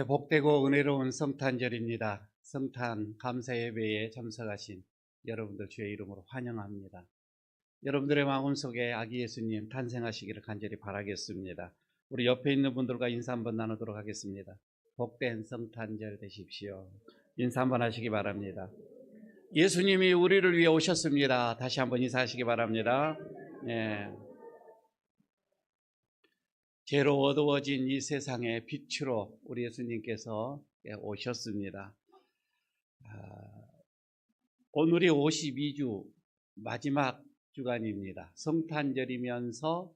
복되고 은혜로운 성탄절입니다. 성탄 감사 예배에 참석하신 여러분들 주의 이름으로 환영합니다. 여러분들의 마음속에 아기 예수님 탄생하시기를 간절히 바라겠습니다. 우리 옆에 있는 분들과 인사 한번 나누도록 하겠습니다. 복된 성탄절 되십시오. 인사 한번 하시기 바랍니다. 예수님이 우리를 위해 오셨습니다. 다시 한번 인사하시기 바랍니다. 네. 죄로 어두워진 이 세상의 빛으로 우리 예수님께서 오셨습니다. 오늘이 52주 마지막 주간입니다. 성탄절이면서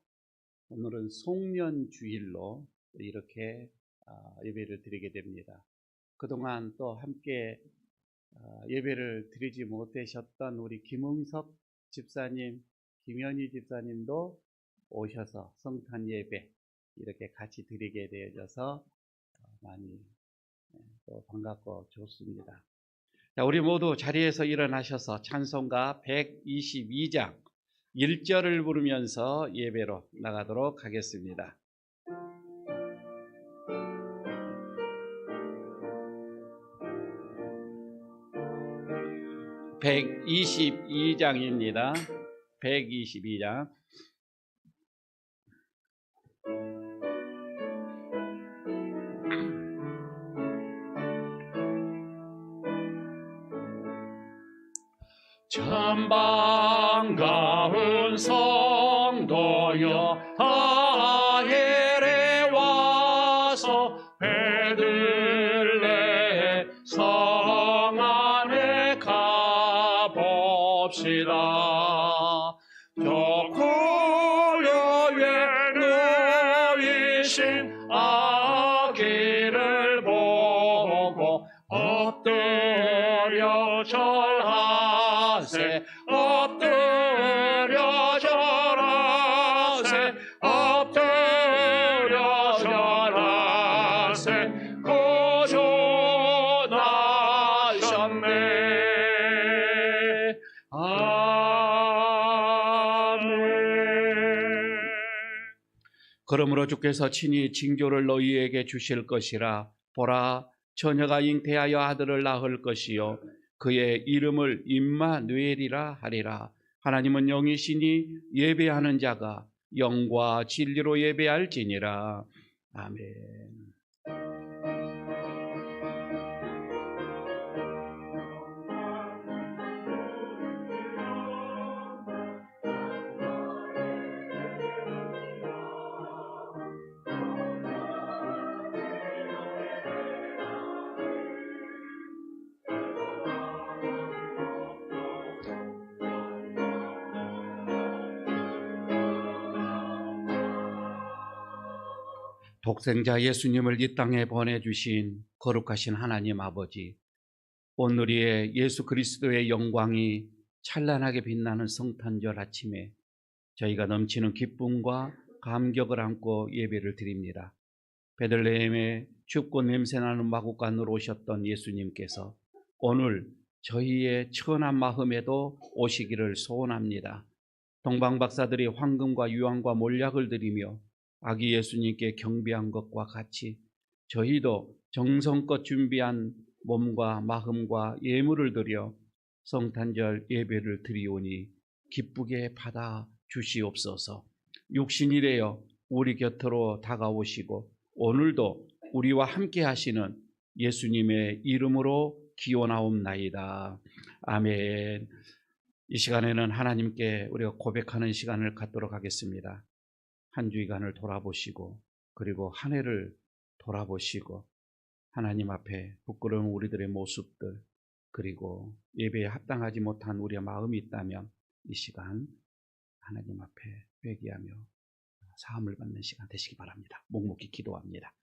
오늘은 송년주일로 이렇게 예배를 드리게 됩니다. 그동안 또 함께 예배를 드리지 못하셨던 우리 김응석 집사님, 김현희 집사님도 오셔서 성탄 예배 이렇게 같이 드리게 되어져서 많이 또 반갑고 좋습니다. 자, 우리 모두 자리에서 일어나셔서 찬송가 122장 1절을 부르면서 예배로 나가도록 하겠습니다. 122장입니다. 122장. 참 반가운 성도여 다헬에 와서 베들레 성 안에 가봅시다. 저 고요에 누이신 아기를 보고 엎드려 절하세 엎드려 절하세 엎드려 절하세 구주나셨네. 아멘. 그러므로 주께서 친히 징조를 너희에게 주실 것이라. 보라, 처녀가 잉태하여 아들을 낳을 것이요 그의 이름을 임마누엘이라 하리라. 하나님은 영이시니 예배하는 자가 영과 진리로 예배할지니라. 아멘. 독생자 예수님을 이 땅에 보내주신 거룩하신 하나님 아버지, 오늘의 예수 그리스도의 영광이 찬란하게 빛나는 성탄절 아침에 저희가 넘치는 기쁨과 감격을 안고 예배를 드립니다. 베들레헴에 춥고 냄새나는 마구간으로 오셨던 예수님께서 오늘 저희의 천한 마음에도 오시기를 소원합니다. 동방박사들이 황금과 유황과 몰약을 드리며 아기 예수님께 경배한 것과 같이 저희도 정성껏 준비한 몸과 마음과 예물을 드려 성탄절 예배를 드리오니 기쁘게 받아 주시옵소서. 육신이 되어 우리 곁으로 다가오시고 오늘도 우리와 함께 하시는 예수님의 이름으로 기원하옵나이다. 아멘. 이 시간에는 하나님께 우리가 고백하는 시간을 갖도록 하겠습니다. 한 주간을 돌아보시고 그리고 한 해를 돌아보시고 하나님 앞에 부끄러운 우리들의 모습들 그리고 예배에 합당하지 못한 우리의 마음이 있다면 이 시간 하나님 앞에 회개하며 사함을 받는 시간 되시기 바랍니다. 묵묵히 기도합니다.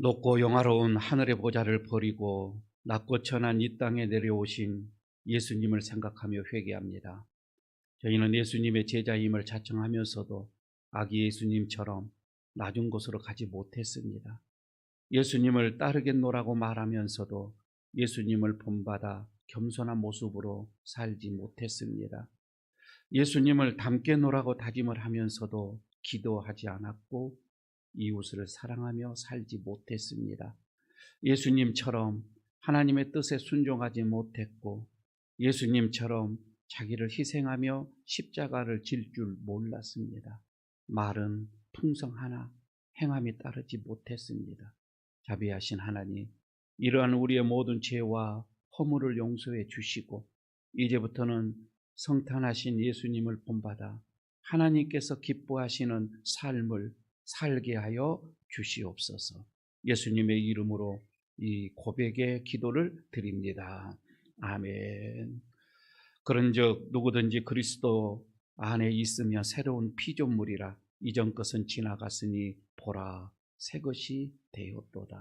높고 영화로운 하늘의 보좌를 버리고 낮고 천한 이 땅에 내려오신 예수님을 생각하며 회개합니다. 저희는 예수님의 제자임을 자청하면서도 아기 예수님처럼 낮은 곳으로 가지 못했습니다. 예수님을 따르겠노라고 말하면서도 예수님을 본받아 겸손한 모습으로 살지 못했습니다. 예수님을 닮겠노라고 다짐을 하면서도 기도하지 않았고 이웃을 사랑하며 살지 못했습니다. 예수님처럼 하나님의 뜻에 순종하지 못했고 예수님처럼 자기를 희생하며 십자가를 질 줄 몰랐습니다. 말은 풍성하나 행함이 따르지 못했습니다. 자비하신 하나님, 이러한 우리의 모든 죄와 허물을 용서해 주시고 이제부터는 성탄하신 예수님을 본받아 하나님께서 기뻐하시는 삶을 살게 하여 주시옵소서. 예수님의 이름으로 이 고백의 기도를 드립니다. 아멘. 그런즉 누구든지 그리스도 안에 있으면 새로운 피조물이라 이전 것은 지나갔으니 보라 새 것이 되었도다.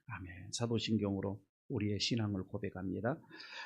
아멘. 사도신경으로 우리의 신앙을 고백합니다.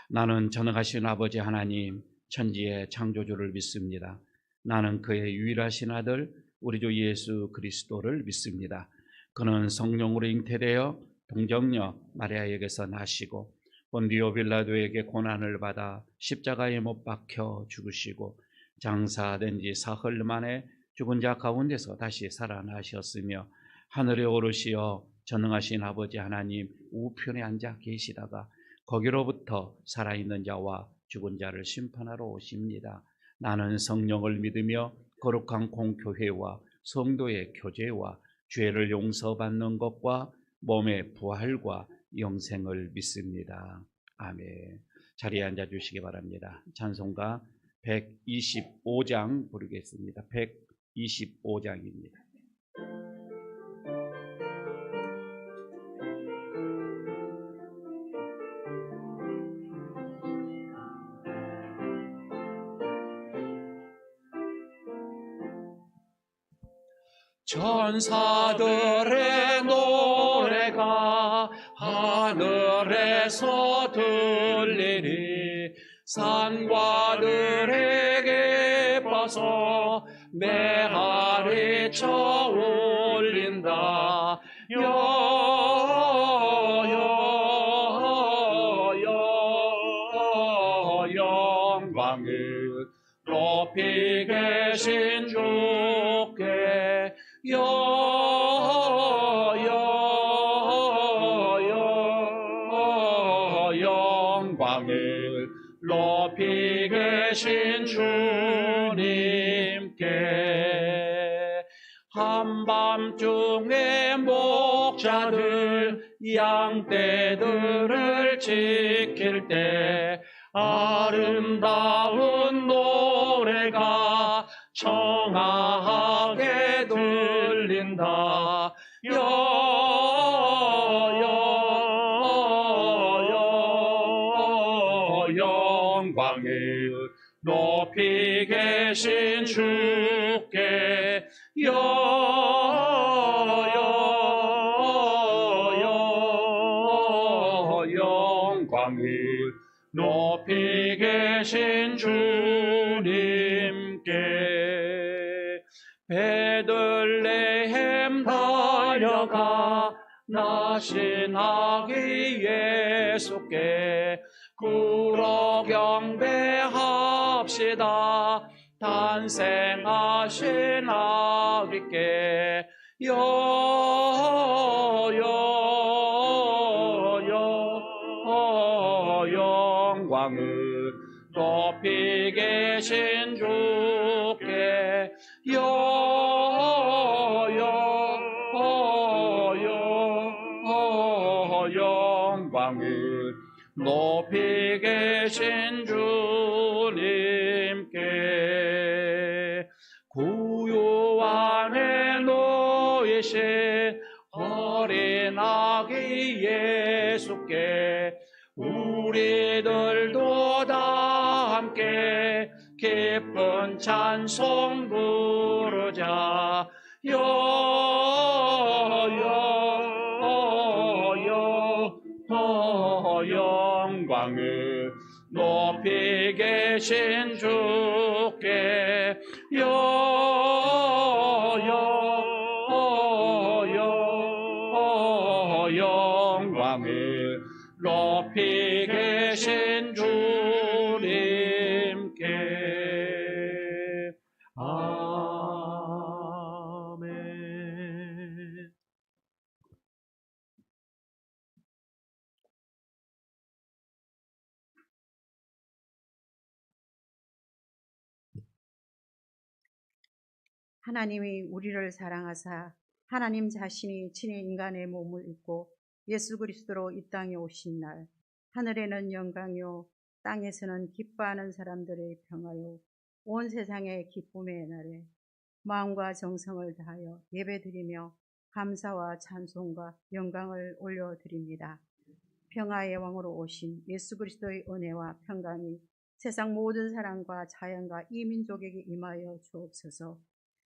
나는 전능하신 아버지 하나님 천지의 창조주를 믿습니다. 나는 그의 유일하신 아들 우리 주 예수 그리스도를 믿습니다. 그는 성령으로 잉태되어 동정녀 마리아에게서 나시고 본디오 빌라도에게 고난을 받아 십자가에 못 박혀 죽으시고 장사된 지 사흘 만에 죽은 자 가운데서 다시 살아나셨으며 하늘에 오르시어 전능하신 아버지 하나님 우편에 앉아 계시다가 거기로부터 살아있는 자와 죽은 자를 심판하러 오십니다. 나는 성령을 믿으며 거룩한 공교회와 성도의 교제와 죄를 용서받는 것과 몸의 부활과 영생을 믿습니다. 아멘. 자리에 앉아주시기 바랍니다. 찬송가 125장 부르겠습니다. 125장입니다. 천사들의 노래가 하늘에서 들리니 산과 들에게 뻗어 메아리 쳐 울린다. 영광을 높이 계신 주께 영광을 높이 계신 주님께 한밤중에 목자들 양떼들을 지킬 때 아름다운 노래가 청아하게 들린다. 영광을 높이 계신 주께 영광을 높이 계신 주님께 베들레헴 달려가 나신 아기 예수께 굴어 경배합시다. 탄생하신 아기께 영광을 높이 계신 주께 영광을 높이 계신 주님께 구유 안에 놓이신 어린 아기 예수께 우리들도 다 함께 기쁜 찬송 부르자. 영광을 높이 계신 주께 영광을 높이 계신 주님께 아멘. 하나님이 우리를 사랑하사 하나님 자신이 친히 인간의 몸을 입고 예수 그리스도로 이 땅에 오신 날, 하늘에는 영광이요 땅에서는 기뻐하는 사람들의 평화요 온 세상의 기쁨의 날에 마음과 정성을 다하여 예배드리며 감사와 찬송과 영광을 올려드립니다. 평화의 왕으로 오신 예수 그리스도의 은혜와 평강이 세상 모든 사람과 자연과 이 민족에게 임하여 주옵소서.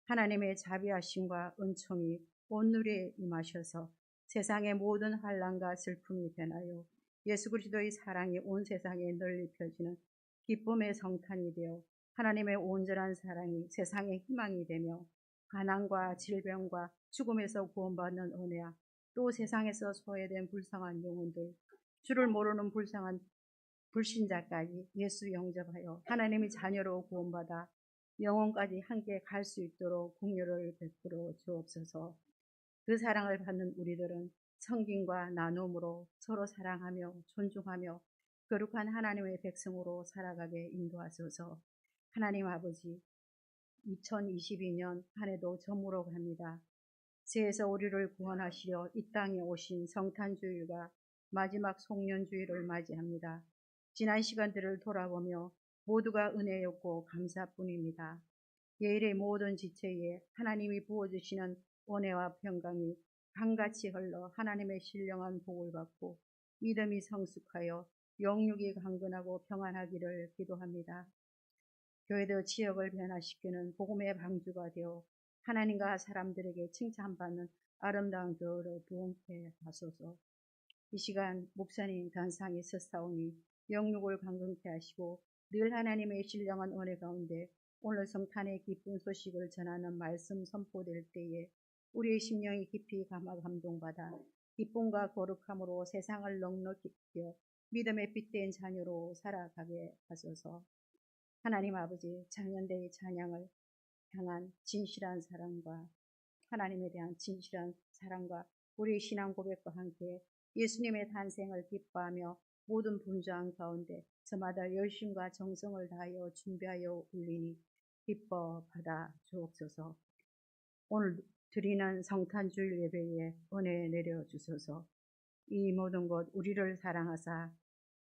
하나님의 자비하심과 은총이 온누리에 임하셔서 세상의 모든 환난과 슬픔이 변하여 예수 그리스도의 사랑이 온 세상에 널리 펴지는 기쁨의 성탄이 되어 하나님의 온전한 사랑이 세상의 희망이 되며 가난과 질병과 죽음에서 구원받는 은혜와 또 세상에서 소외된 불쌍한 영혼들, 주를 모르는 불쌍한 불신자까지 예수 영접하여 하나님의 자녀로 구원받아 영혼까지 함께 갈 수 있도록 긍휼을 베풀어 주옵소서. 그 사랑을 받는 우리들은 성김과 나눔으로 서로 사랑하며 존중하며 거룩한 하나님의 백성으로 살아가게 인도하소서. 하나님 아버지, 2022년 한 해도 저물어 갑니다. 죄에서 우리를 구원하시려 이 땅에 오신 성탄주일과 마지막 송년주일을 맞이합니다. 지난 시간들을 돌아보며 모두가 은혜였고 감사뿐입니다. 예일의 모든 지체에 하나님이 부어주시는 은혜와 평강이 강같이 흘러 하나님의 신령한 복을 받고 믿음이 성숙하여 영육이 강건하고 평안하기를 기도합니다. 교회도 지역을 변화시키는 복음의 방주가 되어 하나님과 사람들에게 칭찬받는 아름다운 교회로 부흥케 하소서. 이 시간 목사님 단상에 서사오니 영육을 강건케 하시고 늘 하나님의 신령한 은혜 가운데 오늘 성탄의 기쁜 소식을 전하는 말씀 선포될 때에 우리의 심령이 깊이 감동받아 기쁨과 거룩함으로 세상을 넉넉히 이겨 믿음의 빛된 자녀로 살아가게 하소서. 하나님 아버지, 장년대의 찬양을 향한 진실한 사랑과 하나님에 대한 진실한 사랑과 우리의 신앙 고백과 함께 예수님의 탄생을 기뻐하며 모든 분주한 가운데 저마다 열심과 정성을 다하여 준비하여 올리니 기뻐 받아 주옵소서. 오늘 드리는 성탄주일 예배에 은혜 내려 주소서. 이 모든 것 우리를 사랑하사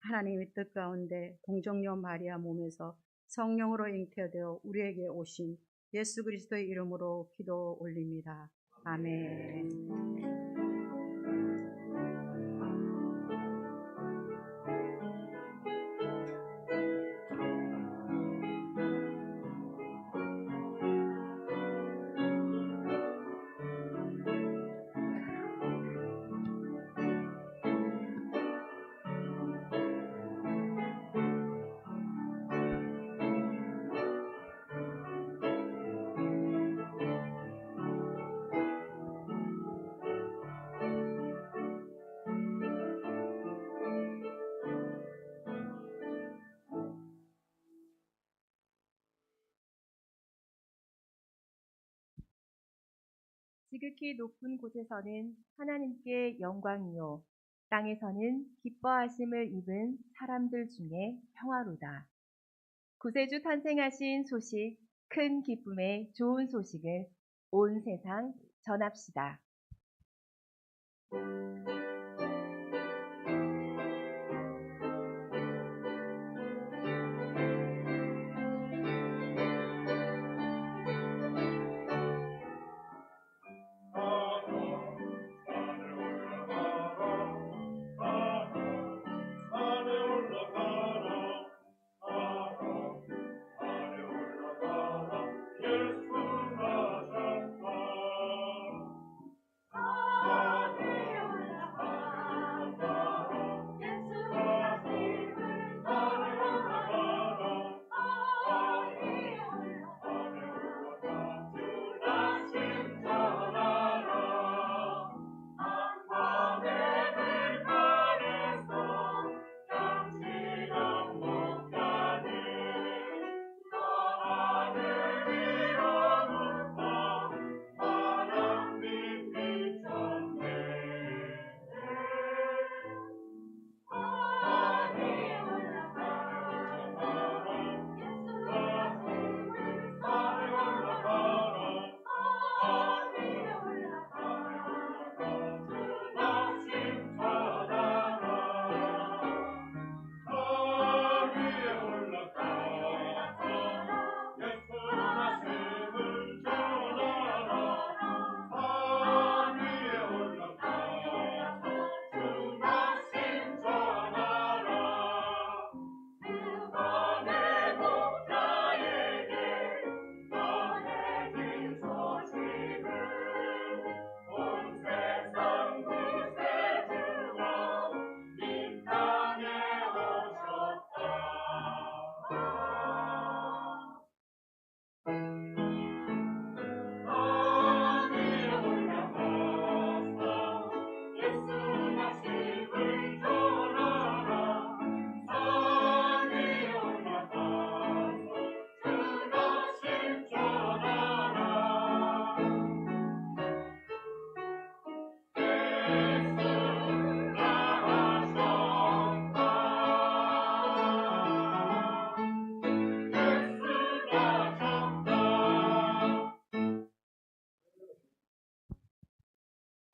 하나님의 뜻 가운데 동정녀 마리아 몸에서 성령으로 잉태되어 우리에게 오신 예수 그리스도의 이름으로 기도 올립니다. 아멘. 지극히 높은 곳에서는 하나님께 영광이요 땅에서는 기뻐하심을 입은 사람들 중에 평화로다. 구세주 탄생하신 소식, 큰 기쁨의 좋은 소식을 온 세상 전합시다.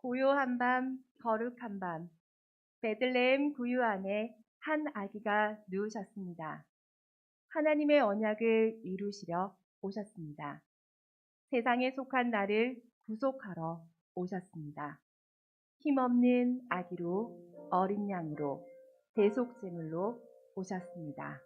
고요한 밤, 거룩한 밤, 베들레헴 구유 안에 한 아기가 누우셨습니다. 하나님의 언약을 이루시려 오셨습니다. 세상에 속한 나를 구속하러 오셨습니다. 힘없는 아기로, 어린 양으로, 대속제물로 오셨습니다.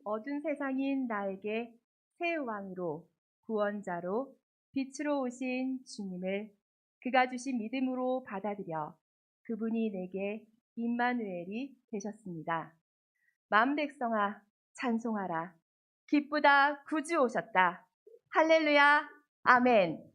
어두운 세상인 나에게 새 왕으로, 구원자로, 빛으로 오신 주님을 그가 주신 믿음으로 받아들여 그분이 내게 임마누엘이 되셨습니다. 만 백성아 찬송하라. 기쁘다 구주 오셨다. 할렐루야. 아멘.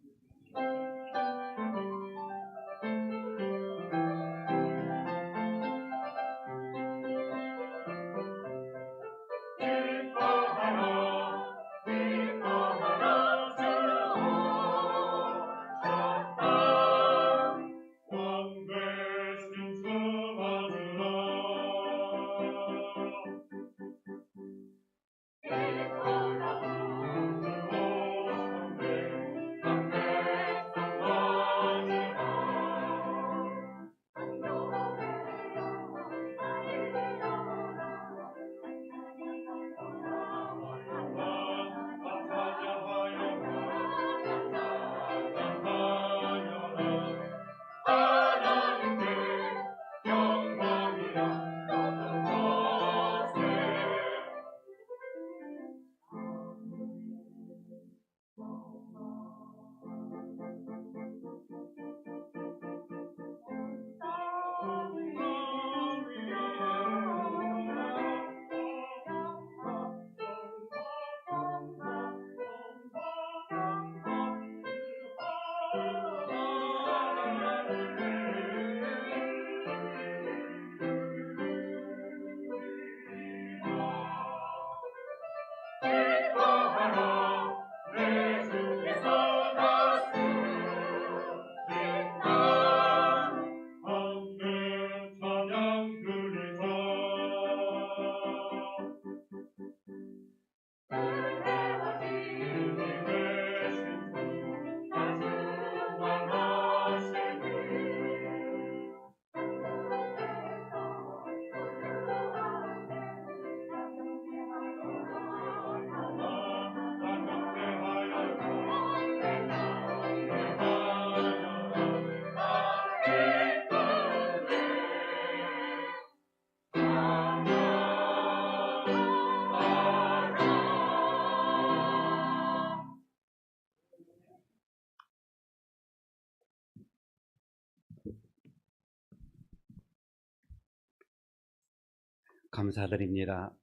감사드립니다.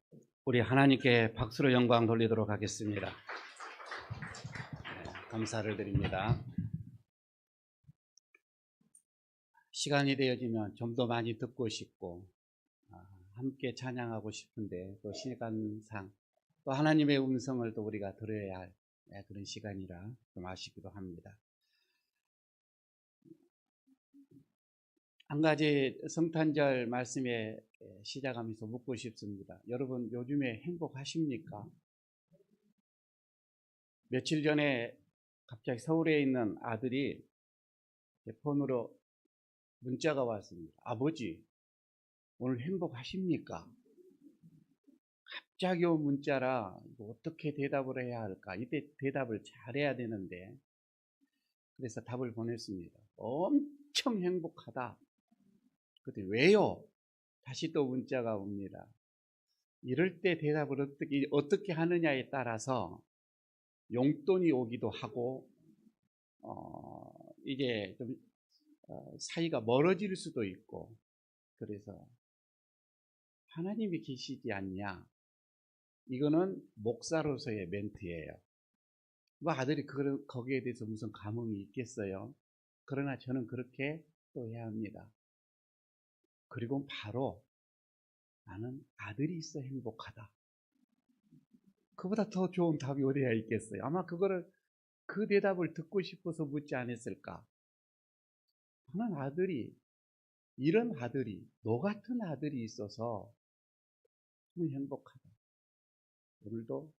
우리 하나님께 박수로 영광 돌리도록 하겠습니다. 감사를 드립니다. 시간이 되어지면 좀 더 많이 듣고 싶고 함께 찬양하고 싶은데 또 시간상 또 하나님의 음성을 또 우리가 들어야 할 그런 시간이라 좀 아쉽기도 합니다. 한 가지 성탄절 말씀에 시작하면서 묻고 싶습니다. 여러분 요즘에 행복하십니까? 며칠 전에 갑자기 서울에 있는 아들이 제 폰으로 문자가 왔습니다. 아버지 오늘 행복하십니까? 갑자기 온 문자라 어떻게 대답을 해야 할까? 이때 대답을 잘해야 되는데 그래서 답을 보냈습니다. 엄청 행복하다. 근데 왜요? 다시 또 문자가 옵니다. 이럴 때 대답을 어떻게 하느냐에 따라서 용돈이 오기도 하고 이게 좀 사이가 멀어질 수도 있고 그래서 하나님이 계시지 않냐? 이거는 목사로서의 멘트예요. 뭐 아들이 거기에 대해서 무슨 감흥이 있겠어요? 그러나 저는 그렇게 또 해야 합니다. 그리고 바로 나는 아들이 있어 행복하다. 그보다 더 좋은 답이 어디에 있겠어요? 아마 그 대답을 듣고 싶어서 묻지 않았을까? 나는 이런 아들이, 너 같은 아들이 있어서 너무 행복하다. 오늘도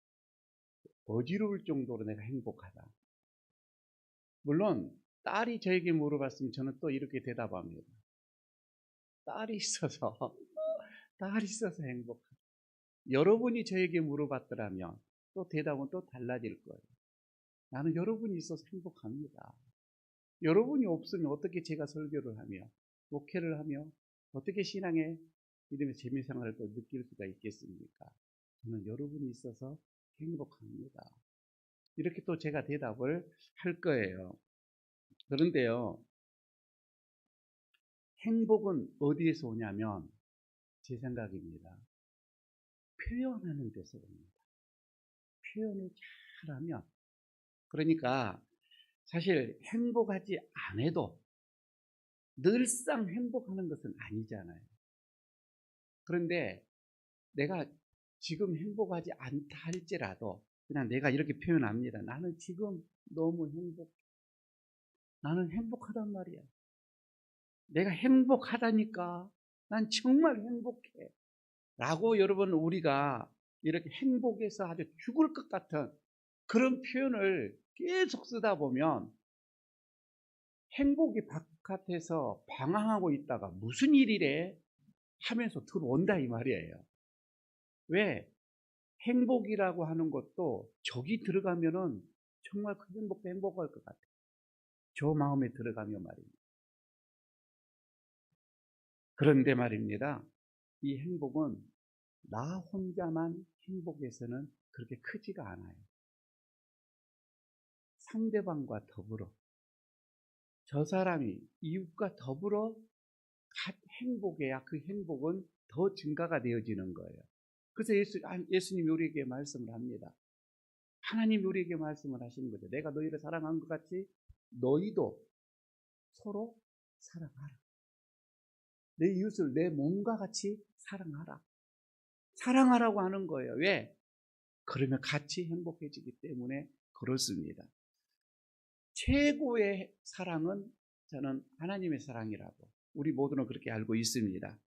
어지러울 정도로 내가 행복하다. 물론 딸이 저에게 물어봤으면 저는 또 이렇게 대답합니다. 딸이 있어서 행복하다. 여러분이 저에게 물어봤더라면 또 대답은 또 달라질 거예요. 나는 여러분이 있어서 행복합니다. 여러분이 없으면 어떻게 제가 설교를 하며 목회를 하며 어떻게 신앙의 믿음의 재미생활을 또 느낄 수가 있겠습니까? 저는 여러분이 있어서 행복합니다. 이렇게 또 제가 대답을 할 거예요. 그런데요, 행복은 어디에서 오냐면 제 생각입니다. 표현하는 데서 옵니다. 표현을 잘하면, 그러니까 사실 행복하지 않아도 늘상 행복하는 것은 아니잖아요. 그런데 내가 지금 행복하지 않다 할지라도 그냥 내가 이렇게 표현합니다. 나는 지금 너무 행복해. 나는 행복하단 말이야. 내가 행복하다니까. 난 정말 행복해. 라고 여러분, 우리가 이렇게 행복해서 아주 죽을 것 같은 그런 표현을 계속 쓰다 보면 행복이 바깥에서 방황하고 있다가 무슨 일이래 하면서 들어온다 이 말이에요. 왜? 행복이라고 하는 것도 저기 들어가면은 정말 그 행복도 행복할 것 같아요. 저 마음에 들어가면 말입니다. 그런데 말입니다. 이 행복은 나 혼자만 행복해서는 그렇게 크지가 않아요. 상대방과 더불어, 저 사람이 이웃과 더불어 행복해야 그 행복은 더 증가가 되어지는 거예요. 그래서 예수님이 우리에게 말씀을 합니다. 하나님이 우리에게 말씀을 하시는 거죠. 내가 너희를 사랑한 것 같이 너희도 서로 사랑하라. 내 이웃을 내 몸과 같이 사랑하라. 사랑하라고 하는 거예요. 왜? 그러면 같이 행복해지기 때문에 그렇습니다. 최고의 사랑은 저는 하나님의 사랑이라고 우리 모두는 그렇게 알고 있습니다.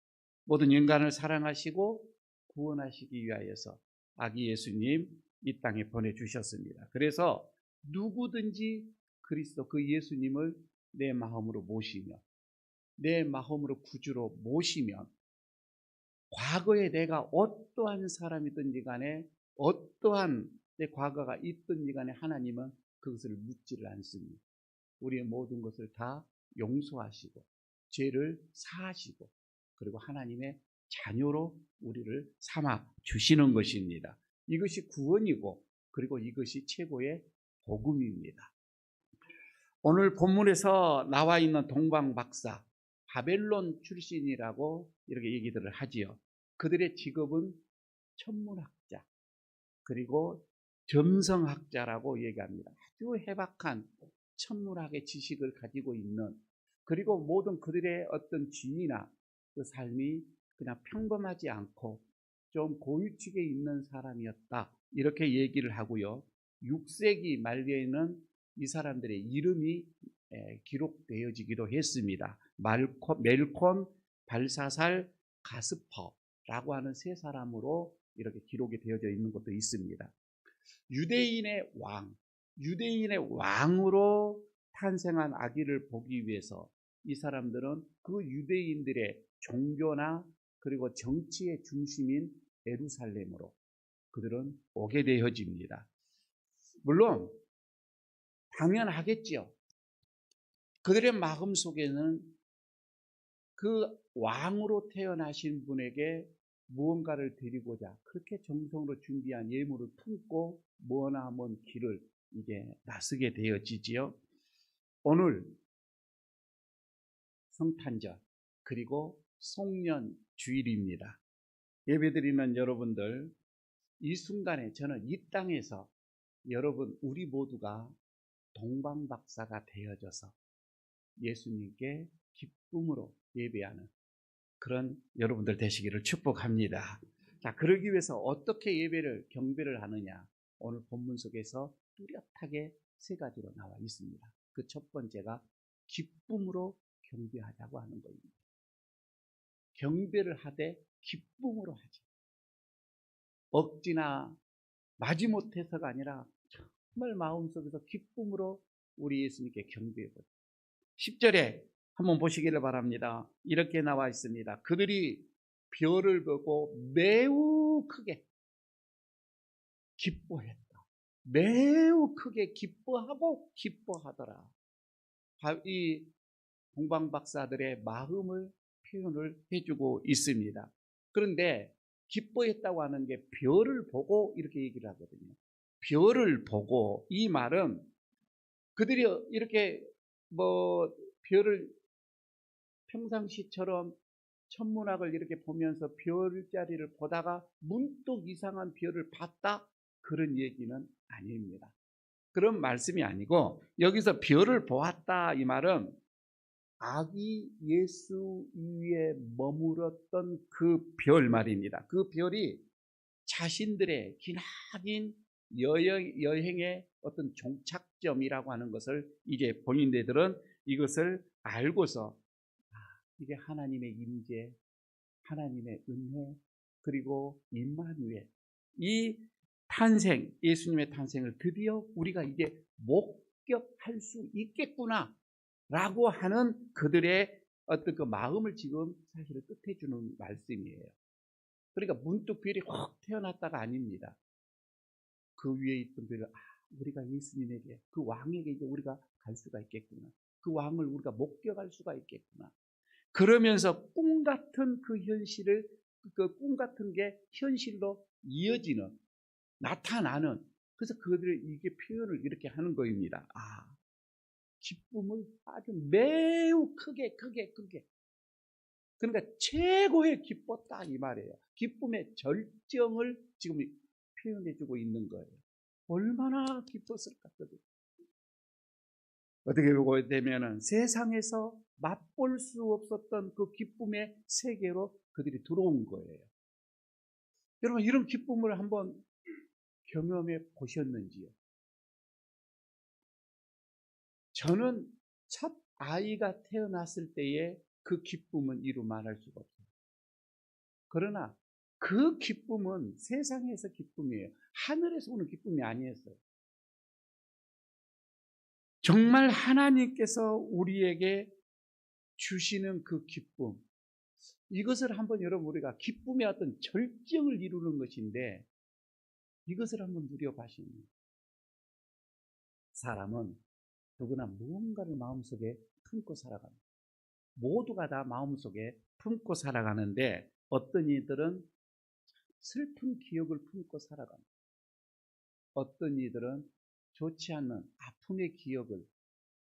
모든 인간을 사랑하시고 구원하시기 위하여서 아기 예수님 이 땅에 보내주셨습니다. 그래서 누구든지 그리스도 그 예수님을 내 마음으로 모시며 내 마음으로 구주로 모시면 과거에 내가 어떠한 사람이든지 간에 어떠한 내 과거가 있든지 간에 하나님은 그것을 묻지를 않습니다. 우리의 모든 것을 다 용서하시고 죄를 사하시고 그리고 하나님의 자녀로 우리를 삼아 주시는 것입니다. 이것이 구원이고 그리고 이것이 최고의 복음입니다. 오늘 본문에서 나와 있는 동방박사 바벨론 출신이라고 이렇게 얘기들을 하지요. 그들의 직업은 천문학자 그리고 점성학자라고 얘기합니다. 아주 해박한 천문학의 지식을 가지고 있는, 그리고 모든 그들의 어떤 지위나 그 삶이 그냥 평범하지 않고 좀 고위층에 있는 사람이었다 이렇게 얘기를 하고요. 6세기 말기에는 이 사람들의 이름이 기록되어지기도 했습니다. 멜콘, 발사살, 가스퍼라고 하는 세 사람으로 이렇게 기록이 되어져 있는 것도 있습니다. 유대인의 왕으로 탄생한 아기를 보기 위해서 이 사람들은 그 유대인들의 종교나 그리고 정치의 중심인 예루살렘으로 그들은 오게 되어집니다. 물론 당연하겠지요. 그들의 마음 속에는 그 왕으로 태어나신 분에게 무언가를 드리고자 그렇게 정성으로 준비한 예물을 품고 머나먼 길을 이제 나서게 되어지지요. 오늘 성탄절 그리고 송년 주일입니다. 예배드리는 여러분들, 이 순간에 저는 이 땅에서 여러분 우리 모두가 동방박사가 되어져서 예수님께 기쁨으로 예배하는 그런 여러분들 되시기를 축복합니다. 자, 그러기 위해서 어떻게 경배를 하느냐? 오늘 본문 속에서 뚜렷하게 세 가지로 나와 있습니다. 그 첫 번째가 기쁨으로 경배하자고 하는 겁니다. 경배를 하되 기쁨으로 하자. 억지나 마지못해서가 아니라 정말 마음속에서 기쁨으로 우리 예수님께 경배해보자. 10절에 한번 보시기를 바랍니다. 이렇게 나와 있습니다. 그들이 별을 보고 매우 크게 기뻐했다. 매우 크게 기뻐하더라. 이 동방박사들의 마음을 표현을 해주고 있습니다. 그런데 기뻐했다고 하는 게 별을 보고 이렇게 얘기를 하거든요. 별을 보고, 이 말은 그들이 이렇게 별을 평상시처럼 천문학을 이렇게 보면서 별자리를 보다가 문득 이상한 별을 봤다, 그런 얘기는 아닙니다. 그런 말씀이 아니고, 여기서 별을 보았다 이 말은 아기 예수 위에 머물렀던 그 별 말입니다. 그 별이 자신들의 기나긴 여행의 어떤 종착점이라고 하는 것을 이제 본인들은 이것을 알고서 이게 하나님의 임재, 하나님의 은혜, 그리고 임마누엘, 이 탄생, 예수님의 탄생을 드디어 우리가 이제 목격할 수 있겠구나 라고 하는 그들의 어떤 그 마음을 지금 사실 뜻해 주는 말씀이에요. 그러니까 문득 별이 확 태어났다가 아닙니다. 그 위에 있던 별을 우리가 예수님에게, 그 왕에게 이제 우리가 갈 수가 있겠구나, 그 왕을 우리가 목격할 수가 있겠구나, 그러면서 꿈 같은 그 현실을, 그 꿈 같은 게 현실로 이어지는, 나타나는, 그래서 그들이 이게 표현을 이렇게 하는 거입니다. 기쁨을 아주 매우 크게. 그러니까 최고의 기뻤다 이 말이에요. 기쁨의 절정을 지금 표현해주고 있는 거예요. 얼마나 기뻤을까. 어떻게 보게 되면은 세상에서 맛볼 수 없었던 그 기쁨의 세계로 그들이 들어온 거예요. 여러분, 이런 기쁨을 한번 경험해 보셨는지요? 저는 첫 아이가 태어났을 때의 그 기쁨은 이루 말할 수가 없어요. 그러나 그 기쁨은 세상에서 기쁨이에요. 하늘에서 오는 기쁨이 아니었어요. 정말 하나님께서 우리에게 주시는 그 기쁨, 이것을 한번 여러분, 우리가 기쁨의 어떤 절정을 이루는 것인데, 이것을 한번 누려보시는, 사람은 누구나 무언가를 마음속에 품고 살아갑니다. 모두가 다 마음속에 품고 살아가는데, 어떤 이들은 슬픈 기억을 품고 살아갑니다. 어떤 이들은 좋지 않는 아픔의 기억을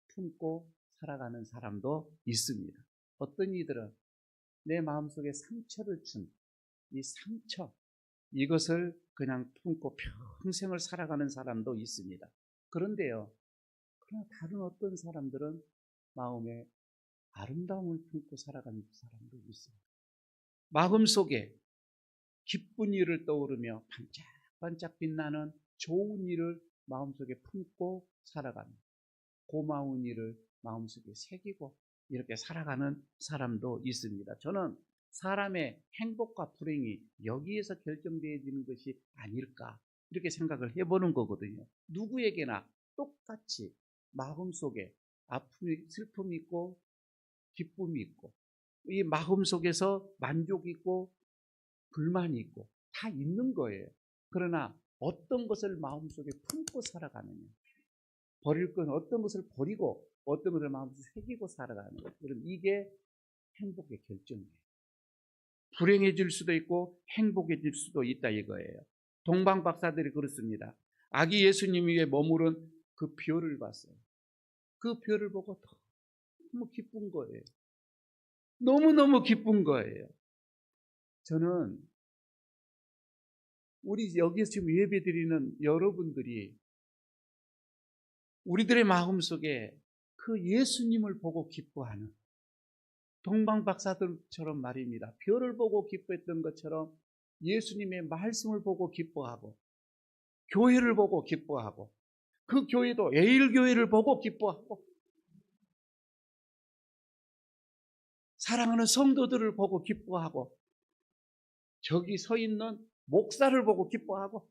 품고 살아가는 사람도 있습니다. 어떤 이들은 내 마음속에 상처를 준 이 상처, 이것을 그냥 품고 평생을 살아가는 사람도 있습니다. 그런데요, 그러나 다른 어떤 사람들은 마음에 아름다움을 품고 살아가는 사람도 있습니다. 마음속에 기쁜 일을 떠오르며 반짝반짝 빛나는 좋은 일을 마음속에 품고 살아가는, 고마운 일을 마음속에 새기고 이렇게 살아가는 사람도 있습니다. 저는 사람의 행복과 불행이 여기에서 결정되어지는 것이 아닐까, 이렇게 생각을 해보는 거거든요. 누구에게나 똑같이 마음속에 아픔이, 슬픔이 있고 기쁨이 있고, 이 마음속에서 만족이 있고 불만이 있고 다 있는 거예요. 그러나 어떤 것을 마음속에 품고 살아가느냐, 버릴 건 어떤 것을 버리고 어떤 것을 마음속에 새기고 살아가는 것, 이게 행복의 결정이에요. 불행해질 수도 있고 행복해질 수도 있다 이거예요. 동방 박사들이 그렇습니다. 아기 예수님 위에 머무른 그 별을 봤어요. 그 별을 보고 너무 기쁜 거예요. 너무너무 기쁜 거예요. 저는 우리 여기서 지금 예배드리는 여러분들이 우리들의 마음속에 그 예수님을 보고 기뻐하는, 동방 박사들처럼 말입니다. 별을 보고 기뻐했던 것처럼 예수님의 말씀을 보고 기뻐하고, 교회를 보고 기뻐하고, 그 교회도 에일교회를 보고 기뻐하고, 사랑하는 성도들을 보고 기뻐하고, 저기 서 있는 목사를 보고 기뻐하고.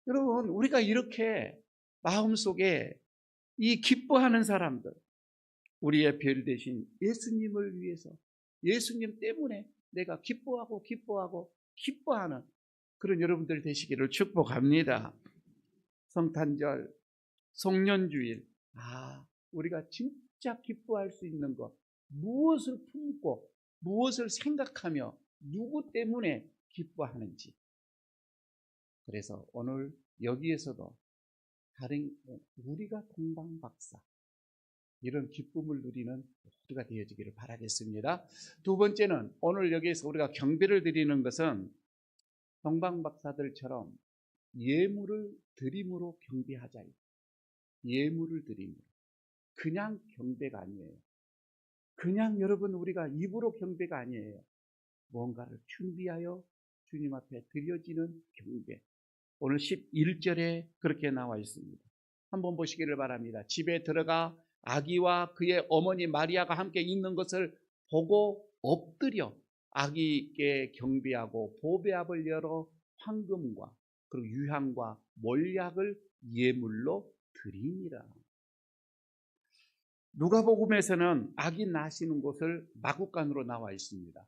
여러분, 우리가 이렇게 마음속에 이 기뻐하는 사람들, 우리의 별 대신 예수님을 위해서, 예수님 때문에 내가 기뻐하고 기뻐하는 그런 여러분들 되시기를 축복합니다. 성탄절, 송년주일, 우리가 진짜 기뻐할 수 있는 것, 무엇을 품고 무엇을 생각하며 누구 때문에 기뻐하는지. 그래서 오늘 여기에서도 다른 우리가 동방박사 이런 기쁨을 누리는 모두가 되어지기를 바라겠습니다. 두 번째는 오늘 여기에서 우리가 경배를 드리는 것은 동방박사들처럼 예물을 드림으로 경배하자. 예물을 드림으로. 그냥 경배가 아니에요. 그냥 여러분 우리가 입으로 경배가 아니에요. 뭔가를 준비하여 주님 앞에 드려지는 경배. 오늘 11절에 그렇게 나와 있습니다. 한번 보시기를 바랍니다. 집에 들어가 아기와 그의 어머니 마리아가 함께 있는 것을 보고 엎드려 아기께 경배하고 보배압을 열어 황금과 그리고 유향과 몰약을 예물로 드리니라. 누가복음에서는 아기 나시는 곳을 마구간으로 나와 있습니다.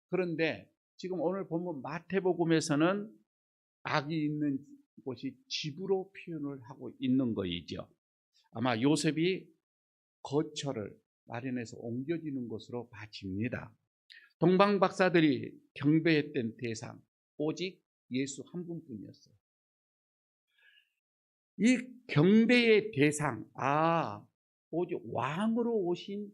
그런데 지금 오늘 보면 마태복음에서는 아기 있는 곳이 집으로 표현을 하고 있는 거이죠. 아마 요셉이 거처를 마련해서 옮겨지는 것으로 봐집니다. 동방박사들이 경배했던 대상 오직 예수 한 분뿐이었어요. 이 경배의 대상, 오직 왕으로 오신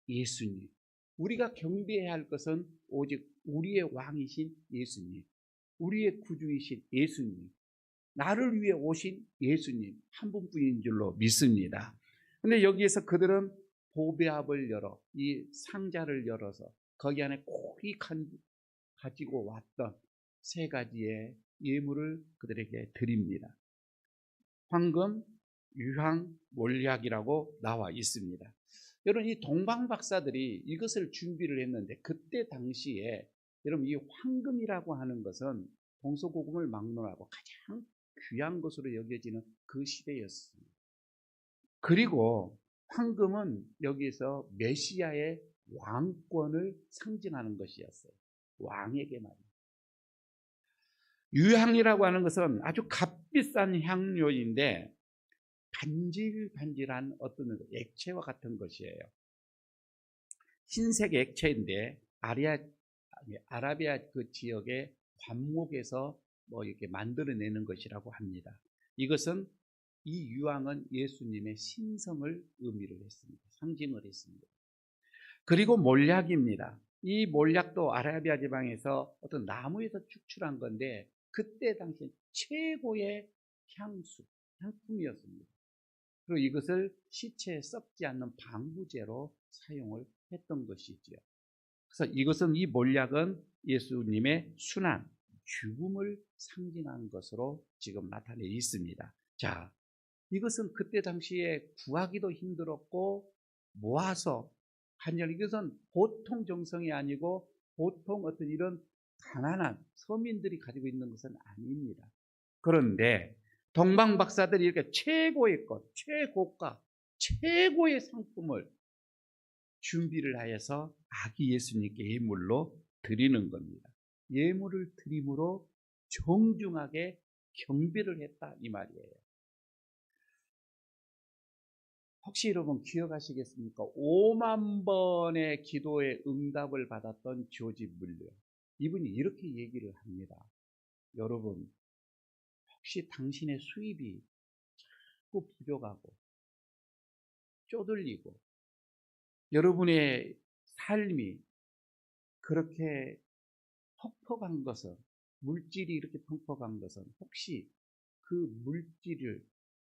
예수님. 우리가 경배해야 할 것은 오직 우리의 왕이신 예수님, 우리의 구주이신 예수님, 나를 위해 오신 예수님 한 분뿐인 줄로 믿습니다. 근데 여기에서 그들은 보배압을 열어 이 상자를 열어서 거기 안에 고이 가지고 왔던 세 가지의 예물을 그들에게 드립니다. 황금, 유향, 몰약이라고 나와 있습니다. 여러분 이 동방박사들이 이것을 준비를 했는데 그때 당시에 여러분 이 황금이라고 하는 것은 동서고금을 막론하고 가장 귀한 것으로 여겨지는 그 시대였습니다. 그리고 황금은 여기에서 메시아의 왕권을 상징하는 것이었어요. 왕에게 말입니다. 유향이라고 하는 것은 아주 값비싼 향료인데 반질반질한 어떤 액체와 같은 것이에요. 흰색 액체인데 아라비아 그 지역의 관목에서 이렇게 만들어내는 것이라고 합니다. 이것은 이 유황은 예수님의 신성을 의미를 했습니다. 상징을 했습니다. 그리고 몰약입니다. 이 몰약도 아라비아 지방에서 어떤 나무에서 축출한 건데 그때 당시 최고의 향품이었습니다. 그리고 이것을 시체에 썩지 않는 방부제로 사용을 했던 것이지요. 그래서 이것은 이 몰약은 예수님의 순환, 죽음을 상징하는 것으로 지금 나타내 있습니다. 자, 이것은 그때 당시에 구하기도 힘들었고 모아서 이것은 보통 정성이 아니고 보통 어떤 이런 가난한 서민들이 가지고 있는 것은 아닙니다. 그런데 동방박사들이 이렇게 최고의 것, 최고가, 최고의 상품을 준비를 하여서 아기 예수님께 예물로 드리는 겁니다. 예물을 드림으로 정중하게 경배를 했다 이 말이에요. 혹시 여러분 기억하시겠습니까? 5만 번의 기도의 응답을 받았던 조지 물려. 이분이 이렇게 얘기를 합니다. 여러분, 혹시 당신의 수입이 자꾸 부족하고 쪼들리고 여러분의 삶이 그렇게 퍽퍽한 것은, 물질이 이렇게 퍽퍽한 것은 혹시 그 물질을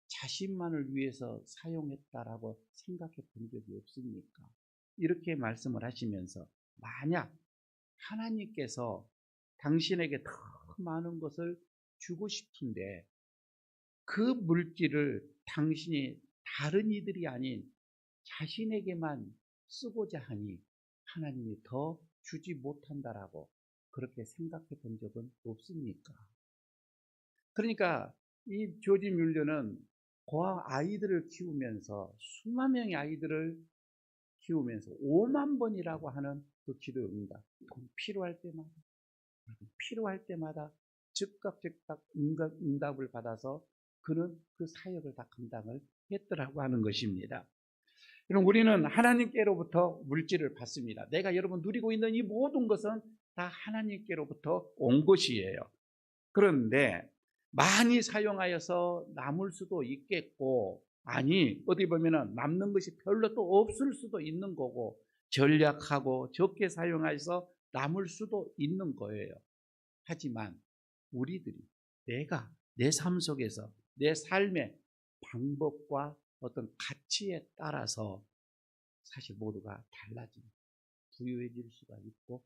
자신만을 위해서 사용했다라고 생각해 본 적이 없습니까? 이렇게 말씀을 하시면서 만약 하나님께서 당신에게 더 많은 것을 주고 싶은데 그 물질을 당신이 다른 이들이 아닌 자신에게만 쓰고자 하니 하나님이 더 주지 못한다라고 그렇게 생각해 본 적은 없습니까? 그러니까 이 조지 뮬러는 그 아이들을 키우면서 수만 명의 아이들을 키우면서 5만 번이라고 하는 그 기도 응답, 필요할 때마다 즉각 응답을 받아서 그는 그 사역을 다 감당을 했더라고 하는 것입니다. 그럼 우리는 하나님께로부터 물질을 받습니다. 내가 여러분 누리고 있는 이 모든 것은 다 하나님께로부터 온 것이에요. 그런데 많이 사용하여서 남을 수도 있겠고, 아니 어디 보면은 남는 것이 별로 또 없을 수도 있는 거고, 전략하고 적게 사용해서 남을 수도 있는 거예요. 하지만 우리들이 내가 내 삶 속에서 내 삶의 방법과 어떤 가치에 따라서 사실 모두가 달라집니다. 부유해질 수가 있고,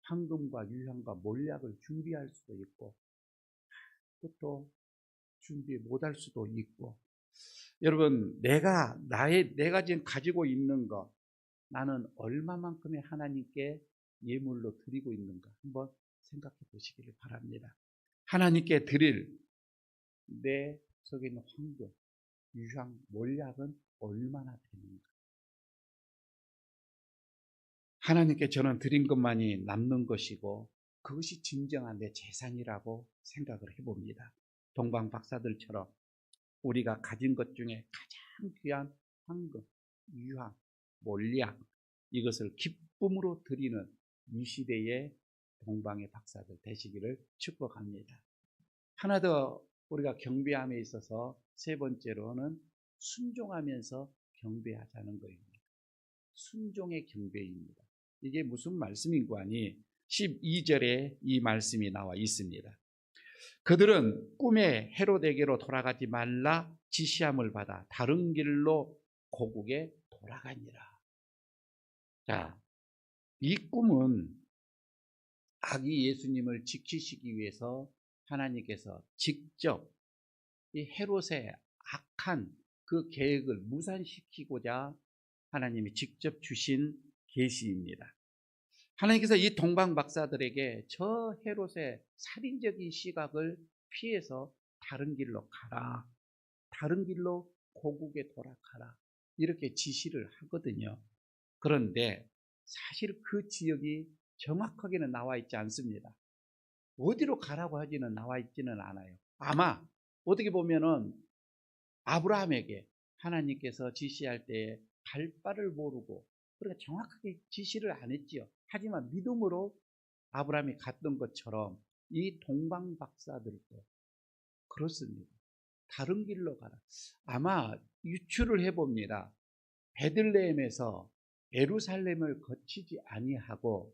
황금과 유향과 몰약을 준비할 수도 있고, 또 준비 못할 수도 있고. 여러분, 내가 지금 가지고 있는 것, 나는 얼마만큼의 하나님께 예물로 드리고 있는가 한번 생각해 보시기를 바랍니다. 하나님께 드릴 내 속에 있는 황금, 유향, 몰약은 얼마나 되는가? 하나님께 저는 드린 것만이 남는 것이고, 그것이 진정한 내 재산이라고 생각을 해봅니다. 동방 박사들처럼 우리가 가진 것 중에 가장 귀한 황금, 유향, 몰약, 이것을 기쁨으로 드리는 이 시대의 동방의 박사들 되시기를 축복합니다. 하나 더 우리가 경배함에 있어서 세 번째로는 순종하면서 경배하자는 것입니다. 순종의 경배입니다. 이게 무슨 말씀인고 하니 12절에 이 말씀이 나와 있습니다. 그들은 꿈에 헤롯에게로 돌아가지 말라 지시함을 받아 다른 길로 고국에 돌아가니라. 자, 이 꿈은 아기 예수님을 지키시기 위해서 하나님께서 직접 이 헤롯의 악한 그 계획을 무산시키고자 하나님이 직접 주신 계시입니다. 하나님께서 이 동방 박사들에게 저 헤롯의 살인적인 시각을 피해서 다른 길로 가라, 다른 길로 고국에 돌아가라, 이렇게 지시를 하거든요. 그런데 사실 그 지역이 정확하게는 나와 있지 않습니다. 어디로 가라고 하지는 나와 있지는 않아요. 아마 어떻게 보면은 아브라함에게 하나님께서 지시할 때에 갈 바를 모르고, 그러니까 정확하게 지시를 안 했지요. 하지만 믿음으로 아브라함이 갔던 것처럼 이 동방 박사들도 그렇습니다. 다른 길로 가라. 아마 유추를 해봅니다. 베들레헴에서 예루살렘을 거치지 아니하고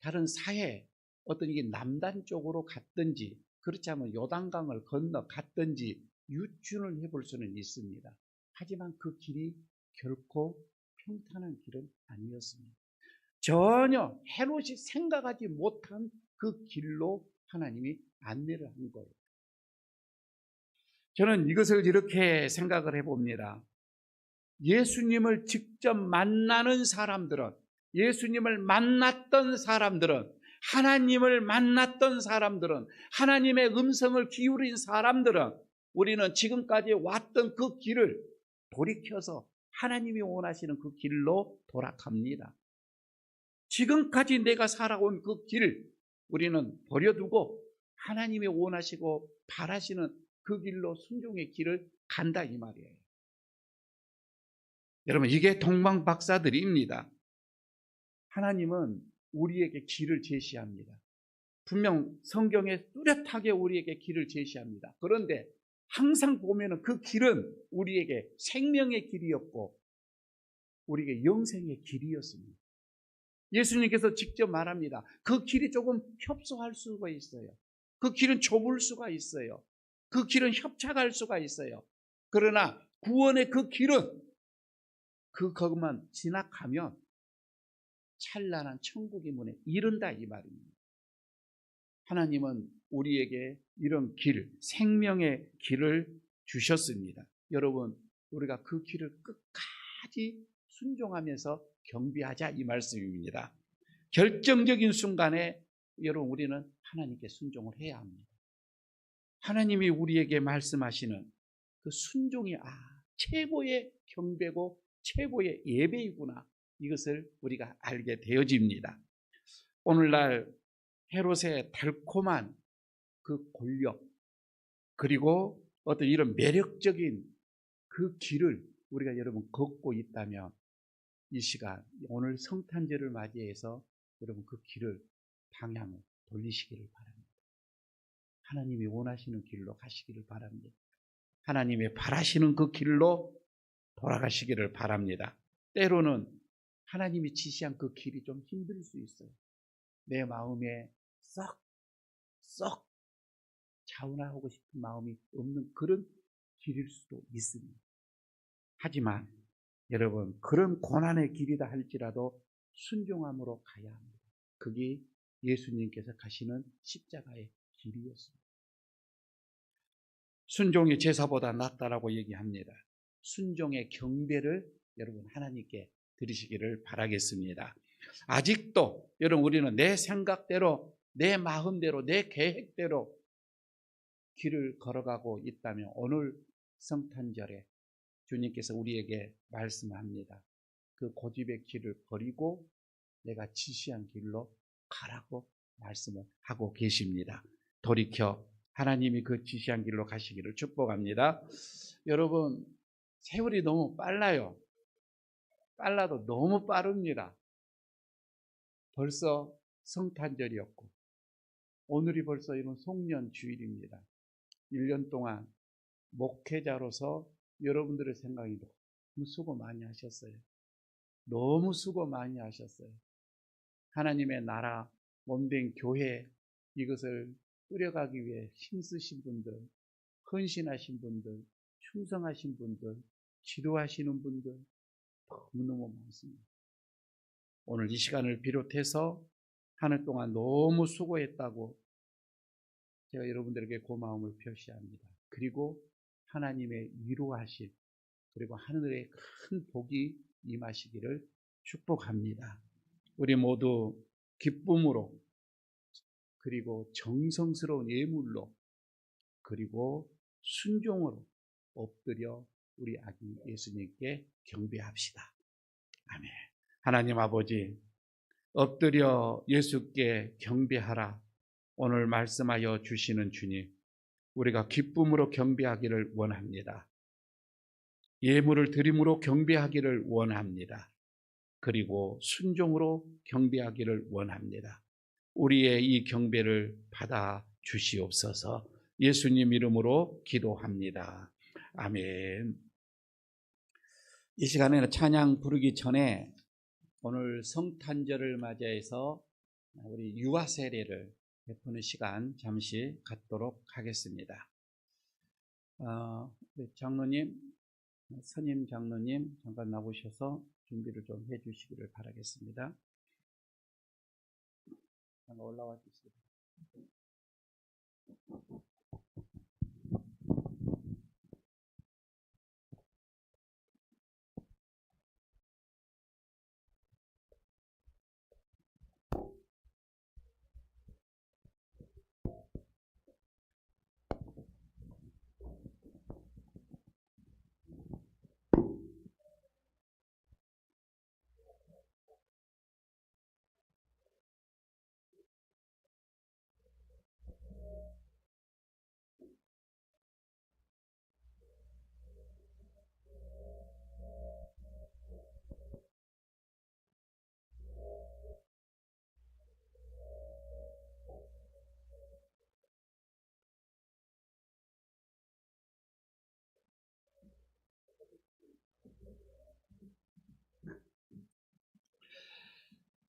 다른 사해 어떤 이게 남단 쪽으로 갔든지, 그렇지 않으면 요단강을 건너 갔든지 유추를 해볼 수는 있습니다. 하지만 그 길이 결코 평탄한 길은 아니었습니다. 전혀 헤롯이 생각하지 못한 그 길로 하나님이 안내를 한 거예요. 저는 이것을 이렇게 생각을 해봅니다. 예수님을 직접 만나는 사람들은, 예수님을 만났던 사람들은, 하나님을 만났던 사람들은, 하나님의 음성을 기울인 사람들은 우리는 지금까지 왔던 그 길을 돌이켜서 하나님이 원하시는 그 길로 돌아갑니다. 지금까지 내가 살아온 그 길 우리는 버려두고 하나님이 원하시고 바라시는 그 길로 순종의 길을 간다 이 말이에요. 여러분, 이게 동방 박사들입니다. 하나님은 우리에게 길을 제시합니다. 분명 성경에 뚜렷하게 우리에게 길을 제시합니다. 그런데 항상 보면은 그 길은 우리에게 생명의 길이었고 우리에게 영생의 길이었습니다. 예수님께서 직접 말합니다. 그 길이 조금 협소할 수가 있어요. 그 길은 좁을 수가 있어요. 그 길은 협착할 수가 있어요. 그러나 구원의 그 길은 그것만 지나가면 찬란한 천국의 문에 이른다 이 말입니다. 하나님은 우리에게 이런 길, 생명의 길을 주셨습니다. 여러분, 우리가 그 길을 끝까지 순종하면서 경배하자 이 말씀입니다. 결정적인 순간에 여러분 우리는 하나님께 순종을 해야 합니다. 하나님이 우리에게 말씀하시는 그 순종이 최고의 경배고 최고의 예배이구나, 이것을 우리가 알게 되어집니다. 오늘날 헤롯의 달콤한 그 권력, 그리고 어떤 이런 매력적인 그 길을 우리가 여러분 걷고 있다면 이 시간 오늘 성탄절을 맞이해서 여러분 그 길을 방향을 돌리시기를 바랍니다. 하나님이 원하시는 길로 가시기를 바랍니다. 하나님이 바라시는 그 길로 돌아가시기를 바랍니다. 때로는 하나님이 지시한 그 길이 좀 힘들 수 있어요. 내 마음에 썩 자원하고 싶은 마음이 없는 그런 길일 수도 있습니다. 하지만 여러분 그런 고난의 길이다 할지라도 순종함으로 가야 합니다. 그게 예수님께서 가시는 십자가의 길이었습니다. 순종이 제사보다 낫다라고 얘기합니다. 순종의 경배를 여러분 하나님께 드리시기를 바라겠습니다. 아직도 여러분 우리는 내 생각대로 내 마음대로 내 계획대로 길을 걸어가고 있다면 오늘 성탄절에 주님께서 우리에게 말씀합니다. 그 고집의 길을 버리고 내가 지시한 길로 가라고 말씀을 하고 계십니다. 돌이켜 하나님이 그 지시한 길로 가시기를 축복합니다. 여러분 세월이 너무 빨라요. 빨라도 너무 빠릅니다. 벌써 성탄절이었고 오늘이 벌써 이런 송년 주일입니다. 1년 동안 목회자로서 여러분들의 생각이 너무 수고 많이 하셨어요. 너무 수고 많이 하셨어요. 하나님의 나라, 몸된 교회 이것을 꾸려가기 위해 힘쓰신 분들, 헌신하신 분들, 충성하신 분들, 지도하시는 분들 너무너무 많습니다. 오늘 이 시간을 비롯해서 한 해 동안 너무 수고했다고 제가 여러분들에게 고마움을 표시합니다. 그리고 하나님의 위로하심 그리고 하늘의 큰 복이 임하시기를 축복합니다. 우리 모두 기쁨으로 그리고 정성스러운 예물로 그리고 순종으로 엎드려 우리 아기 예수님께 경배합시다. 아멘. 하나님 아버지 엎드려 예수께 경배하라 오늘 말씀하여 주시는 주님 우리가 기쁨으로 경배하기를 원합니다. 예물을 드림으로 경배하기를 원합니다. 그리고 순종으로 경배하기를 원합니다. 우리의 이 경배를 받아 주시옵소서. 예수님 이름으로 기도합니다. 아멘. 이 시간에는 찬양 부르기 전에 오늘 성탄절을 맞이해서 우리 유아 세례를 베푸는 시간 잠시 갖도록 하겠습니다. 장로님, 선임 장로님 잠깐 나오셔서 준비를 좀 해주시기를 바라겠습니다. 잠깐 올라와 주시죠.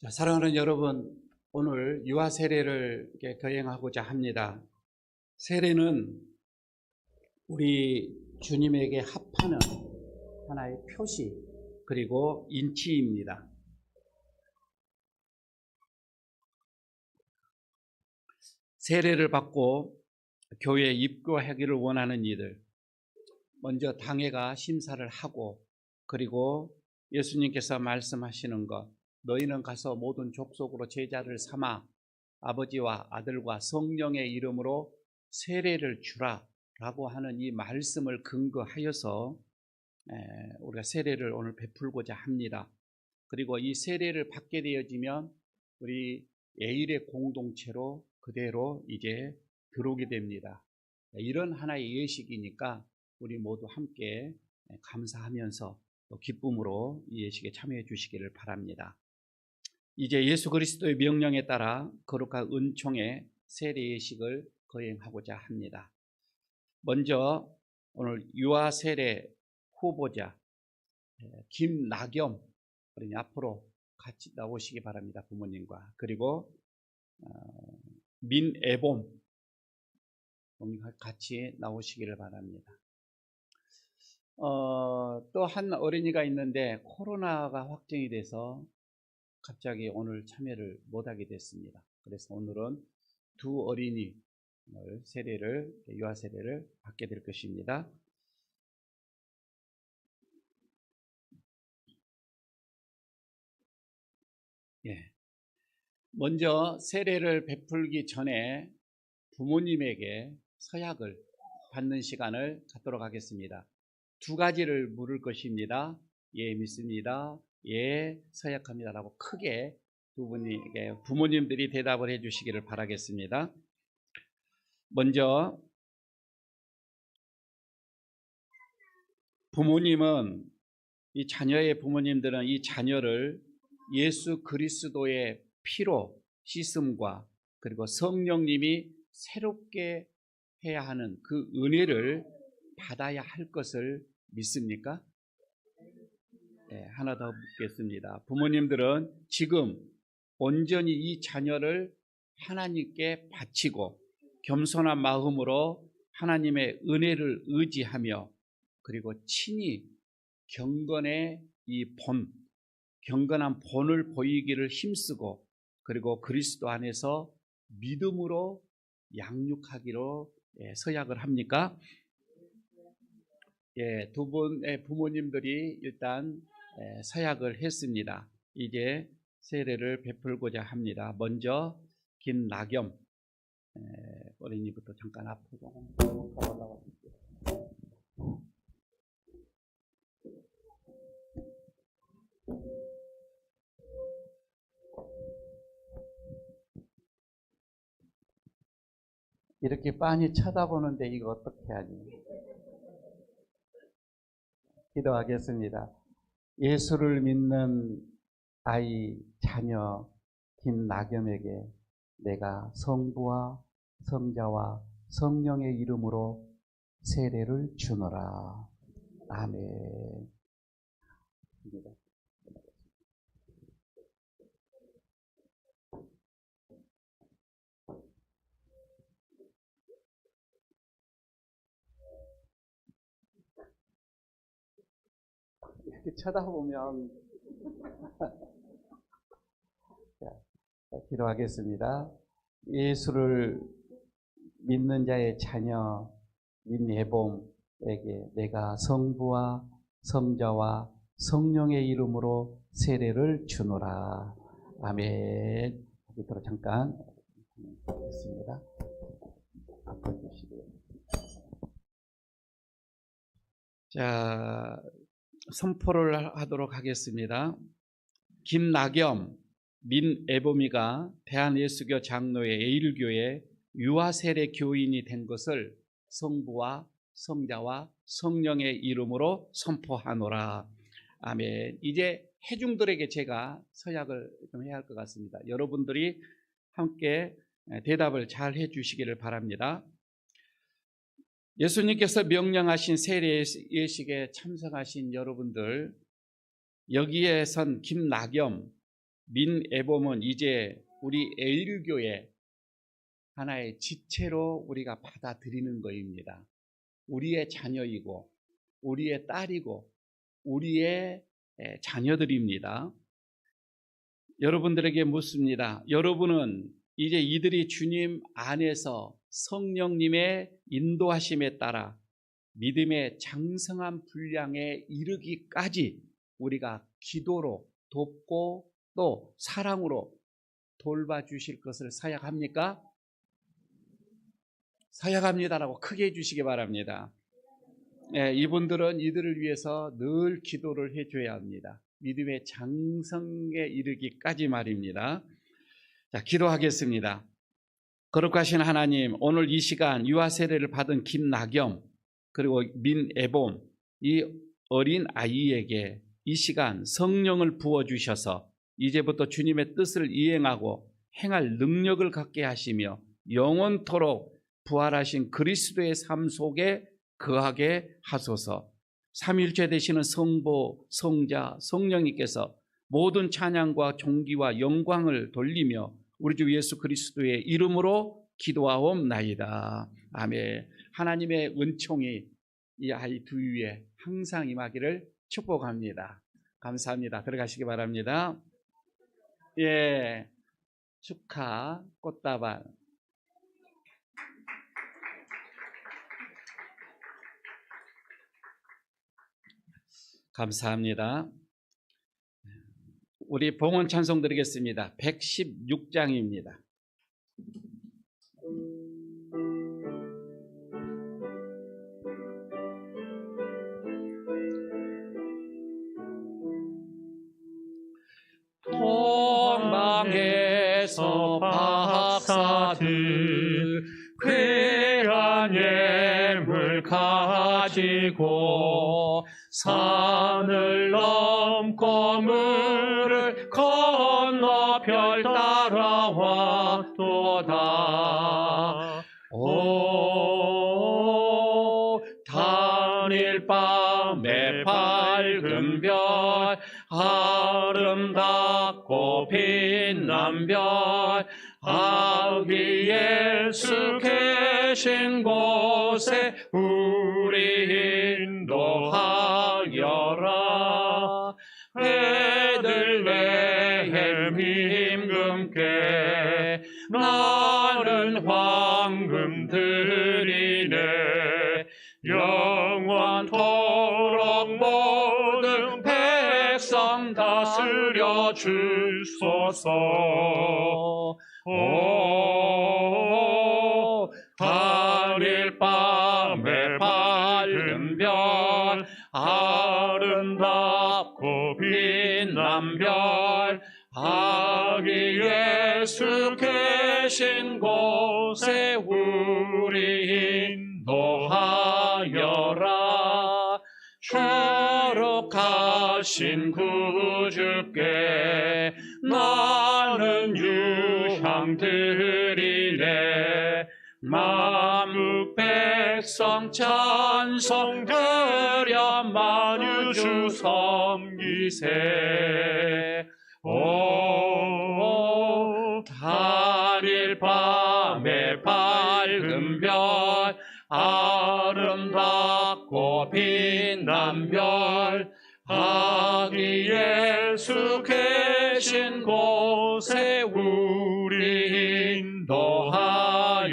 자, 사랑하는 여러분, 오늘 유아 세례를 거행하고자 합니다. 세례는 우리 주님에게 합하는 하나의 표시 그리고 인치입니다. 세례를 받고 교회에 입교하기를 원하는 이들, 먼저 당회가 심사를 하고 그리고 예수님께서 말씀하시는 것, 너희는 가서 모든 족속으로 제자를 삼아 아버지와 아들과 성령의 이름으로 세례를 주라 라고 하는 이 말씀을 근거하여서 우리가 세례를 오늘 베풀고자 합니다. 그리고 이 세례를 받게 되어지면 우리 예일의 공동체로 그대로 이제 들어오게 됩니다. 이런 하나의 예식이니까 우리 모두 함께 감사하면서 또 기쁨으로 이 예식에 참여해 주시기를 바랍니다. 이제 예수 그리스도의 명령에 따라 거룩한 은총의 세례 예식을 거행하고자 합니다. 먼저 오늘 유아 세례 후보자 김나겸 어린이 앞으로 같이 나오시기 바랍니다. 부모님과. 그리고 민애봄 같이 나오시기를 바랍니다. 또 한 어린이가 있는데 코로나가 확정이 돼서 갑자기 오늘 참여를 못하게 됐습니다. 그래서 오늘은 두 어린이 세례를, 유아 세례를 받게 될 것입니다. 예. 먼저 세례를 베풀기 전에 부모님에게 서약을 받는 시간을 갖도록 하겠습니다. 두 가지를 물을 것입니다. 예, 믿습니다. 예, 서약합니다라고 크게 두 분에게 부모님들이 대답을 해 주시기를 바라겠습니다. 먼저 부모님은 이 자녀의 부모님들은 이 자녀를 예수 그리스도의 피로 씻음과 그리고 성령님이 새롭게 해야 하는 그 은혜를 받아야 할 것을 믿습니까? 네, 하나 더 묻겠습니다. 부모님들은 지금 온전히 이 자녀를 하나님께 바치고 겸손한 마음으로 하나님의 은혜를 의지하며 그리고 친히 경건의 경건한 본을 보이기를 힘쓰고 그리고 그리스도 안에서 믿음으로 양육하기로 서약을 합니까? 예, 두 분의 부모님들이 일단 서약을 했습니다. 이제 세례를 베풀고자 합니다. 먼저 김나겸 어린이부터 잠깐 앞으로 올라가십시오. 이렇게 빤히 쳐다보는데 이거 어떻게 하니? 기도하겠습니다. 예수를 믿는 아이 자녀 김나겸에게 내가 성부와 성자와 성령의 이름으로 세례를 주노라. 아멘. 이렇게 쳐다보면 자, 기도하겠습니다. 예수를 믿는 자의 자녀 민예봄에게 내가 성부와 성자와 성령의 이름으로 세례를 주노라. 아멘. 이대로 잠깐 하겠습니다. 바꿔주시고요. 자, 선포를 하도록 하겠습니다. 김나겸 민애범이가 대한예수교 장로회 에일교회 유아세례 교인이 된 것을 성부와 성자와 성령의 이름으로 선포하노라. 아멘. 이제 회중들에게 제가 서약을 좀 해야 할 것 같습니다. 여러분들이 함께 대답을 잘 해주시기를 바랍니다. 예수님께서 명령하신 세례 예식에 참석하신 여러분들, 여기에 선 김나겸, 민애범은 이제 우리 에일교회 하나의 지체로 우리가 받아들이는 것입니다. 우리의 자녀이고 우리의 딸이고 우리의 자녀들입니다. 여러분들에게 묻습니다. 여러분은 이제 이들이 주님 안에서 성령님의 인도하심에 따라 믿음의 장성한 분량에 이르기까지 우리가 기도로 돕고 또 사랑으로 돌봐주실 것을 서약합니까? 서약합니다라고 크게 해주시기 바랍니다. 이분들은 이들을 위해서 늘 기도를 해줘야 합니다. 믿음의 장성에 이르기까지 말입니다. 자, 기도하겠습니다. 거룩하신 하나님, 오늘 이 시간 유아 세례를 받은 김나겸 그리고 민애봄 이 어린 아이에게 이 시간 성령을 부어주셔서 이제부터 주님의 뜻을 이행하고 행할 능력을 갖게 하시며 영원토록 부활하신 그리스도의 삶 속에 거하게 하소서. 삼위일체 되시는 성부, 성자, 성령님께서 모든 찬양과 존귀와 영광을 돌리며 우리 주 예수 그리스도의 이름으로 기도하옵나이다. 아멘. 하나님의 은총이 이 아이 두 위에 항상 임하기를 축복합니다. 감사합니다. 들어가시기 바랍니다. 예, 축하 꽃다발. 감사합니다. 우리 봉헌 찬송 드리겠습니다. 116장입니다. 동방에서 박사들 괴한 예물 가지고 산을 넘고 물을 건너 별 따라왔도다. 오 단일 밤에 밝은 별 아름답고 빛난 별 아기 예수 계신 곳에 우리 인도하여라. 베들레헴 임금께 나는 황금 드리네. 영원토록 모든 백성 다스려 주소서. 오 달일 밤에 밝은 별 아름답고 빛난 별 아기 예수 계신 곳에 우리 인도하여라. 거룩하신 구주께 나는 유향 드리네. 만국 백성 찬송 드려 만유주 섬기세. 오 달일 밤에 밝은 별 아름답고 빛난 별 아기 예수 계신 곳에 우리 인도하여라.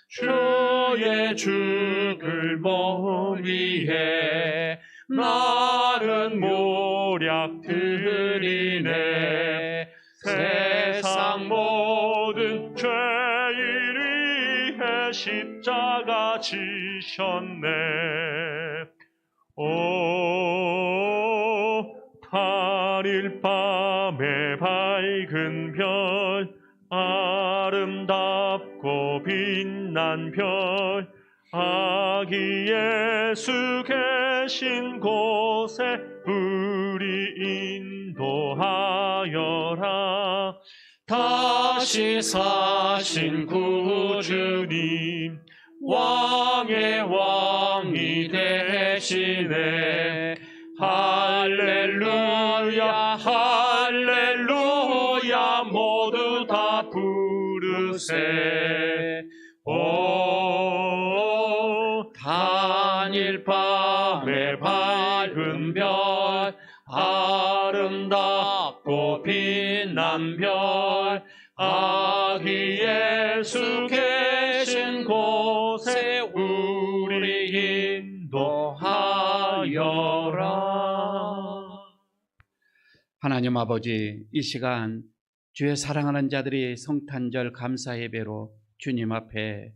주의 죽을 몸 위에 나른 모략 드리네. 세상 모든 죄인 위해 십자가 지셨네. 오 달일 밤에 밝은 별 아름답고 빛난 별 아기 예수 계신 곳에 우리 인도하여라. 다시 사신 구주님 왕의 왕이 되시네. 할렐루야 할렐루야 모두 다 부르세. 오 단일 밤에 밝은 별 아름답고 빛난 별 아기 예수 계신 곳에 우리 인도하여라. 하나님 아버지, 이 시간 주의 사랑하는 자들이 성탄절 감사 예배로 주님 앞에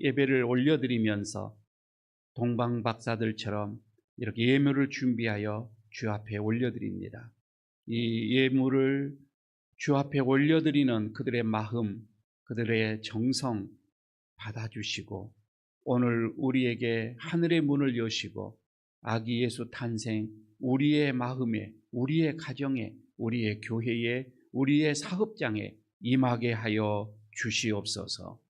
예배를 올려드리면서 동방 박사들처럼 이렇게 예물을 준비하여 주 앞에 올려드립니다. 이 예물을 주 앞에 올려드리는 그들의 마음, 그들의 정성 받아주시고 오늘 우리에게 하늘의 문을 여시고 아기 예수 탄생 우리의 마음에, 우리의 가정에, 우리의 교회에, 우리의 사업장에 임하게 하여 주시옵소서.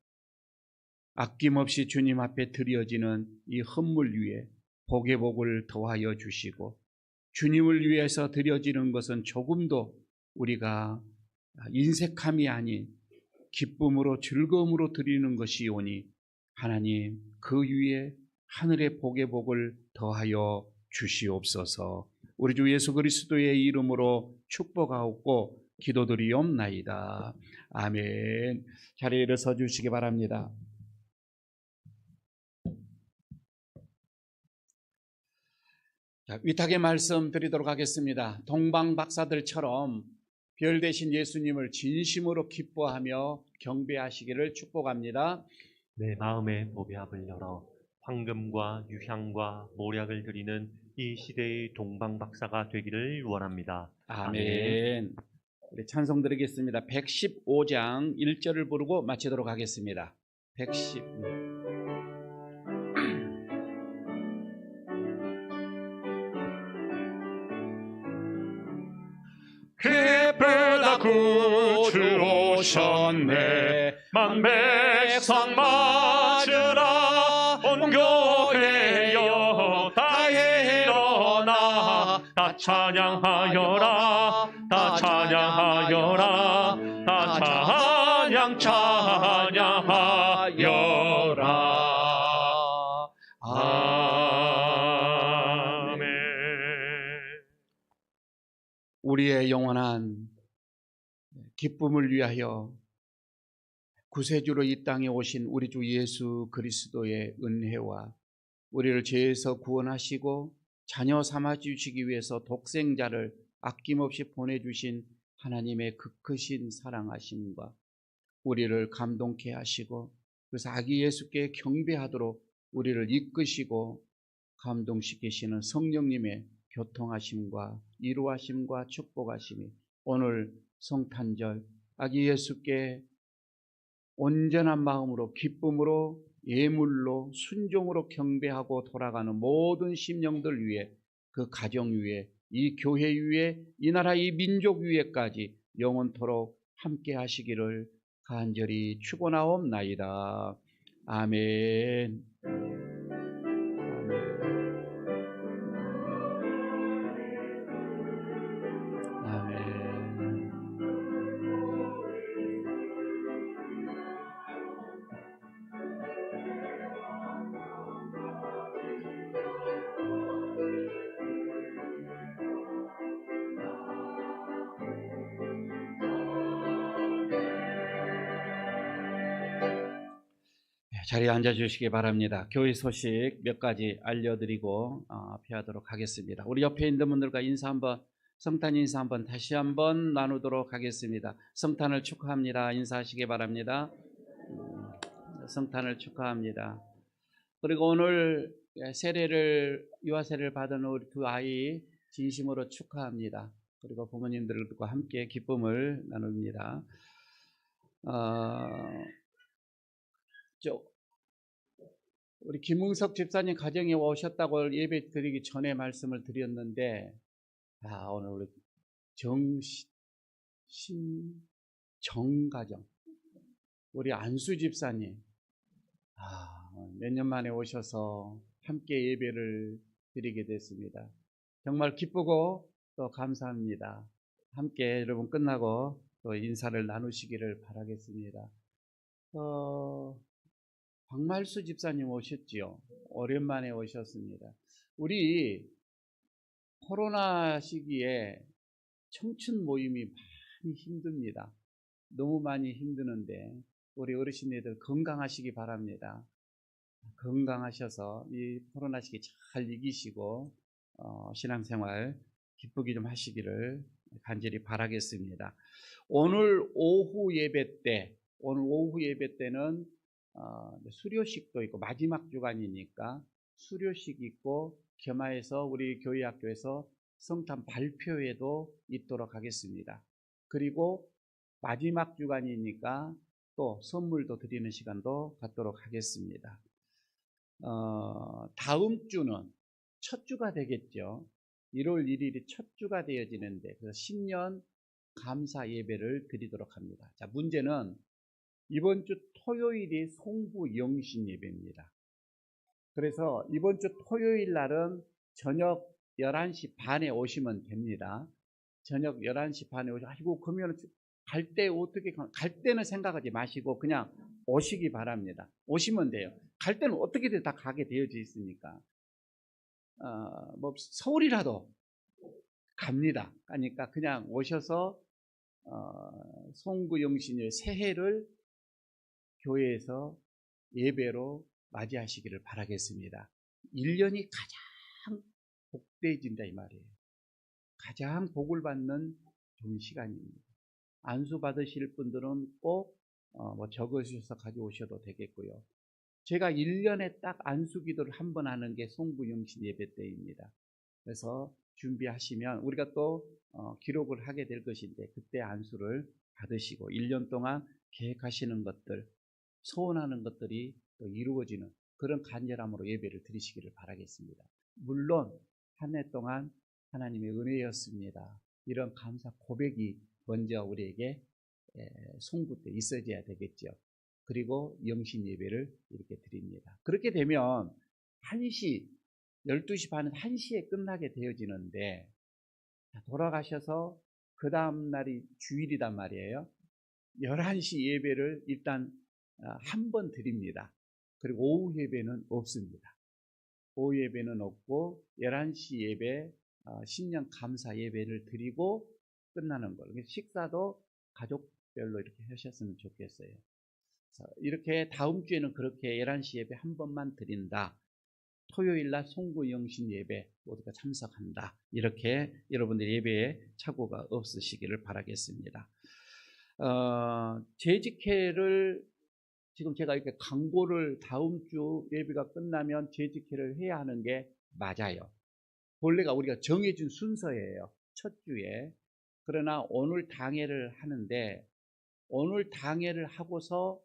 아낌없이 주님 앞에 드려지는 이 헌물 위에 복의 복을 더하여 주시고, 주님을 위해서 드려지는 것은 조금도 우리가 인색함이 아닌 기쁨으로 즐거움으로 드리는 것이오니 하나님 그 위에 하늘의 복의 복을 더하여 주시옵소서. 우리 주 예수 그리스도의 이름으로 축복하옵고 기도드리옵나이다. 아멘. 자리에 일어서 주시기 바랍니다. 자, 위탁의 말씀 드리도록 하겠습니다. 동방 박사들처럼 별 대신 예수님을 진심으로 기뻐하며 경배하시기를 축복합니다. 내 마음의 보배압을 열어 황금과 유향과 모략을 드리는 이 시대의 동방박사가 되기를 원합니다. 아멘. 우리 찬송 드리겠습니다. 115장 1절을 부르고 마치도록 하겠습니다. 110. 기쁘다 구주 오셨네 만백성 맞으라 온 교회여 다 일어나 다 찬양하여라 다 찬양하여라 다 찬양하여라 아멘. 우리의 영원한 기쁨을 위하여 구세주로 이 땅에 오신 우리 주 예수 그리스도의 은혜와 우리를 죄에서 구원하시고 자녀 삼아 주시기 위해서 독생자를 아낌없이 보내주신 하나님의 그 크신 사랑하심과 우리를 감동케 하시고 그래서 아기 예수께 경배하도록 우리를 이끄시고 감동시키시는 성령님의 교통하심과 이루하심과 축복하심이 오늘 성탄절 아기 예수께 온전한 마음으로 기쁨으로 예물로 순종으로 경배하고 돌아가는 모든 심령들 위해 그 가정 위에 이 교회 위에 이 나라 이 민족 위에까지 영원토록 함께 하시기를 간절히 축원하옵나이다. 아멘. 자리에 앉아주시기 바랍니다. 교회 소식 몇 가지 알려드리고 피하도록 하겠습니다. 우리 옆에 있는 분들과 인사 한번, 성탄 인사 한번 다시 한번 나누도록 하겠습니다. 성탄을 축하합니다. 인사하시기 바랍니다. 성탄을 축하합니다. 그리고 오늘 유아 세례를 받은 우리 두 아이 진심으로 축하합니다. 그리고 부모님들과 함께 기쁨을 나눕니다. 우리 김웅석 집사님 가정에 오셨다고 예배 드리기 전에 말씀을 드렸는데, 오늘 우리 정가정, 우리 안수 집사님, 몇 년 만에 오셔서 함께 예배를 드리게 됐습니다. 정말 기쁘고 또 감사합니다. 함께 여러분 끝나고 또 인사를 나누시기를 바라겠습니다. 박말수 집사님 오셨지요? 오랜만에 오셨습니다. 우리 코로나 시기에 청춘 모임이 많이 힘듭니다. 너무 많이 힘드는데 우리 어르신들 건강하시기 바랍니다. 건강하셔서 이 코로나 시기 잘 이기시고 신앙생활 기쁘게 좀 하시기를 간절히 바라겠습니다. 오늘 오후 예배 때는 수료식도 있고 마지막 주간이니까 수료식 있고 겸하여서 우리 교회 학교에서 성탄 발표회도 있도록 하겠습니다. 그리고 마지막 주간이니까 또 선물도 드리는 시간도 갖도록 하겠습니다. 다음 주는 첫 주가 되겠죠. 1월 1일이 첫 주가 되어지는데 그래서 신년 감사 예배를 드리도록 합니다. 자, 문제는 이번 주 토요일이 송부 영신 예배입니다. 그래서 이번 주 토요일 날은 저녁 11시 반에 오시면 됩니다. 저녁 11시 반에 오시면, 아이고, 그러면 갈 때 어떻게, 갈 때는 생각하지 마시고 그냥 오시기 바랍니다. 오시면 돼요. 갈 때는 어떻게든 다 가게 되어져 있으니까. 뭐, 서울이라도 갑니다. 그러니까 그냥 오셔서, 송구 영신의 새해를 교회에서 예배로 맞이하시기를 바라겠습니다. 1년이 가장 복되어진다 이 말이에요. 가장 복을 받는 좋은 시간입니다. 안수 받으실 분들은 꼭 적으셔서 가져오셔도 되겠고요. 제가 1년에 딱 안수 기도를 한 번 하는 게 송구영신 예배 때입니다. 그래서 준비하시면 우리가 또 기록을 하게 될 것인데 그때 안수를 받으시고 1년 동안 계획하시는 것들, 소원하는 것들이 또 이루어지는 그런 간절함으로 예배를 드리시기를 바라겠습니다. 물론 한 해 동안 하나님의 은혜였습니다. 이런 감사 고백이 먼저 우리에게 송구 때 있어져야 되겠죠. 그리고 영신 예배를 이렇게 드립니다. 그렇게 되면 1시, 12시 반은 1시에 끝나게 되어지는데 돌아가셔서 그 다음 날이 주일이단 말이에요. 11시 예배를 일단 한 번 드립니다. 그리고 오후 예배는 없습니다. 오후 예배는 없고 11시 예배, 신년 감사 예배를 드리고 끝나는 걸로. 식사도 가족별로 이렇게 하셨으면 좋겠어요. 이렇게 다음 주에는 그렇게 11시 예배 한 번만 드린다. 토요일 날 송구 영신 예배 모두가 참석한다. 이렇게 여러분들 예배에 착오가 없으시기를 바라겠습니다. 재직회를 지금 제가 이렇게 광고를 다음 주 예배가 끝나면 재직회를 해야 하는 게 맞아요. 본래가 우리가 정해준 순서예요. 첫 주에. 그러나 오늘 당회를 하는데 오늘 당회를 하고서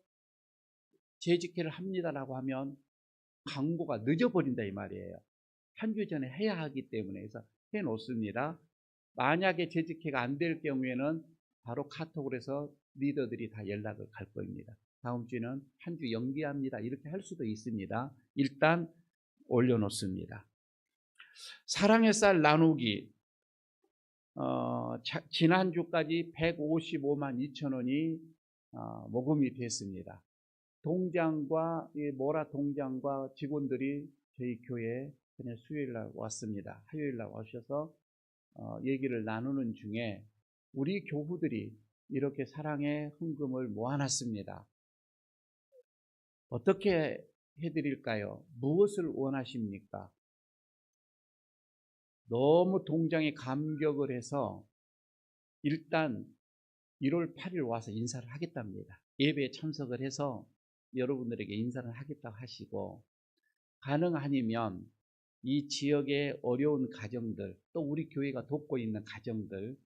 재직회를 합니다라고 하면 광고가 늦어버린다 이 말이에요. 한 주 전에 해야 하기 때문에 해서 해놓습니다. 만약에 재직회가 안 될 경우에는 바로 카톡으로 해서 리더들이 다 연락을 갈 겁니다. 다음 주에는 한 주 연기합니다. 이렇게 할 수도 있습니다. 일단 올려놓습니다. 사랑의 쌀 나누기 지난주까지 155만 2천 원이 모금이 됐습니다. 동장과 모라 동장과 직원들이 저희 교회에 그냥 수요일 날 왔습니다. 화요일 날 오셔서 얘기를 나누는 중에 우리 교부들이 이렇게 사랑의 헌금을 모아놨습니다. 어떻게 해드릴까요? 무엇을 원하십니까? 너무 동장에 감격을 해서 일단 1월 8일 와서 인사를 하겠답니다. 예배에 참석을 해서 여러분들에게 인사를 하겠다고 하시고, 가능하면 이 지역의 어려운 가정들, 또 우리 교회가 돕고 있는 가정들,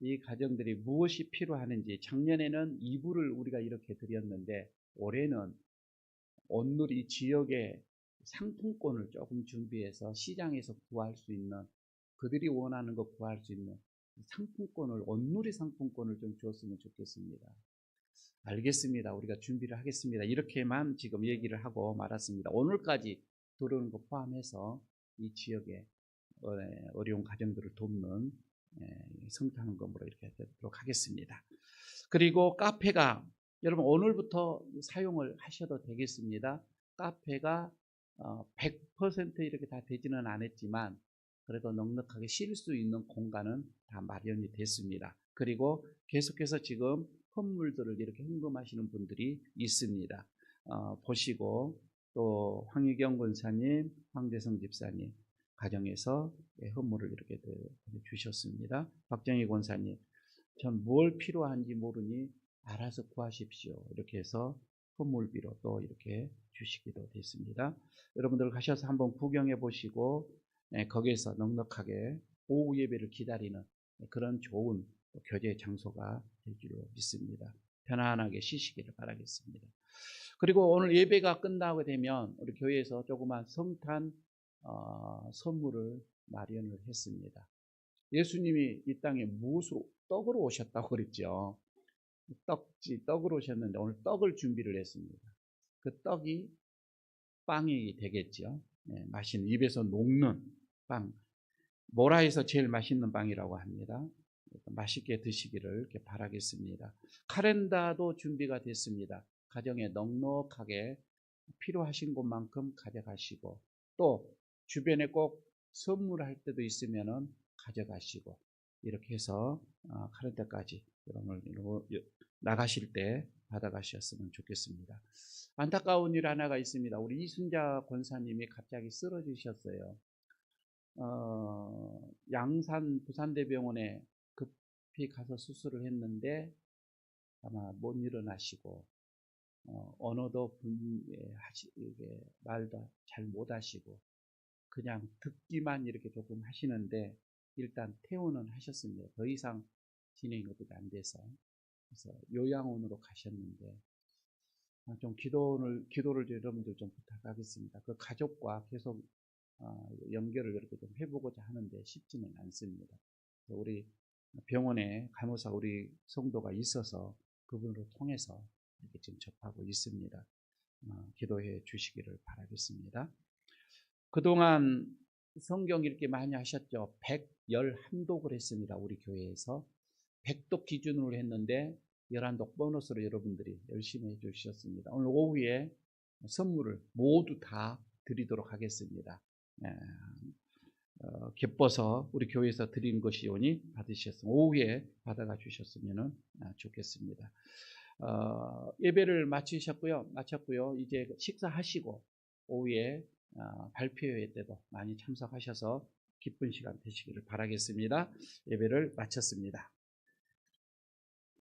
이 가정들이 무엇이 필요하는지, 작년에는 이불을 우리가 이렇게 드렸는데 올해는 오늘 이 지역의 상품권을 조금 준비해서 시장에서 구할 수 있는, 그들이 원하는 거 구할 수 있는 상품권을, 온누리 상품권을 좀 줬으면 좋겠습니다. 알겠습니다. 우리가 준비를 하겠습니다. 이렇게만 지금 얘기를 하고 말았습니다. 오늘까지 들어오는 거 포함해서 이 지역의 어려운 가정들을 돕는 성탄헌금으로 이렇게 하도록 하겠습니다. 그리고 카페가 여러분 오늘부터 사용을 하셔도 되겠습니다. 카페가 100% 이렇게 다 되지는 않았지만 그래도 넉넉하게 쉴 수 있는 공간은 다 마련이 됐습니다. 그리고 계속해서 지금 선물들을 이렇게 헌금하시는 분들이 있습니다. 보시고 또 황유경 권사님, 황대성 집사님 가정에서 헌물을 이렇게 주셨습니다. 박정희 권사님, 전 뭘 필요한지 모르니 알아서 구하십시오. 이렇게 해서 선물비로 또 이렇게 주시기도 됐습니다. 여러분들 가셔서 한번 구경해 보시고 거기에서 넉넉하게 오후 예배를 기다리는 그런 좋은 교제 장소가 될 줄로 믿습니다. 편안하게 쉬시기를 바라겠습니다. 그리고 오늘 예배가 끝나게 되면 우리 교회에서 조그만 성탄 선물을 마련을 했습니다. 예수님이 이 땅에 무엇으로 떡으로 오셨다고 그랬죠. 떡으로 오셨는데 오늘 떡을 준비를 했습니다. 그 떡이 빵이 되겠죠. 네, 맛있는 입에서 녹는 빵. 모라에서 제일 맛있는 빵이라고 합니다. 맛있게 드시기를 이렇게 바라겠습니다. 카렌다도 준비가 됐습니다. 가정에 넉넉하게 필요하신 것만큼 가져가시고 또 주변에 꼭 선물할 때도 있으면은 가져가시고 이렇게 해서 카렌다까지 여러분 나가실 때 받아가셨으면 좋겠습니다. 안타까운 일 하나가 있습니다. 우리 이순자 권사님이 갑자기 쓰러지셨어요. 양산 부산대병원에 급히 가서 수술을 했는데 아마 못 일어나시고 언어도 말도 잘 못하시고 그냥 듣기만 이렇게 조금 하시는데 일단 퇴원은 하셨습니다. 더 이상 진행이 어떻게 안 돼서 그래서 요양원으로 가셨는데 좀 기도를 여러분들 좀 부탁하겠습니다. 그 가족과 계속 연결을 이렇게 좀 해보고자 하는데 쉽지는 않습니다. 우리 병원에 간호사 우리 성도가 있어서 그분을 통해서 이렇게 지금 접하고 있습니다. 기도해 주시기를 바라겠습니다. 그동안 성경 읽기 많이 하셨죠. 111독을 했습니다. 우리 교회에서 100독 기준으로 했는데 11독 보너스로 여러분들이 열심히 해주셨습니다. 오늘 오후에 선물을 모두 다 드리도록 하겠습니다. 기뻐서 우리 교회에서 드린 것이오니 받으셨으면 오후에 받아가 주셨으면 좋겠습니다. 예배를 마쳤고요. 이제 식사하시고 오후에 발표회 때도 많이 참석하셔서 기쁜 시간 되시기를 바라겠습니다. 예배를 마쳤습니다.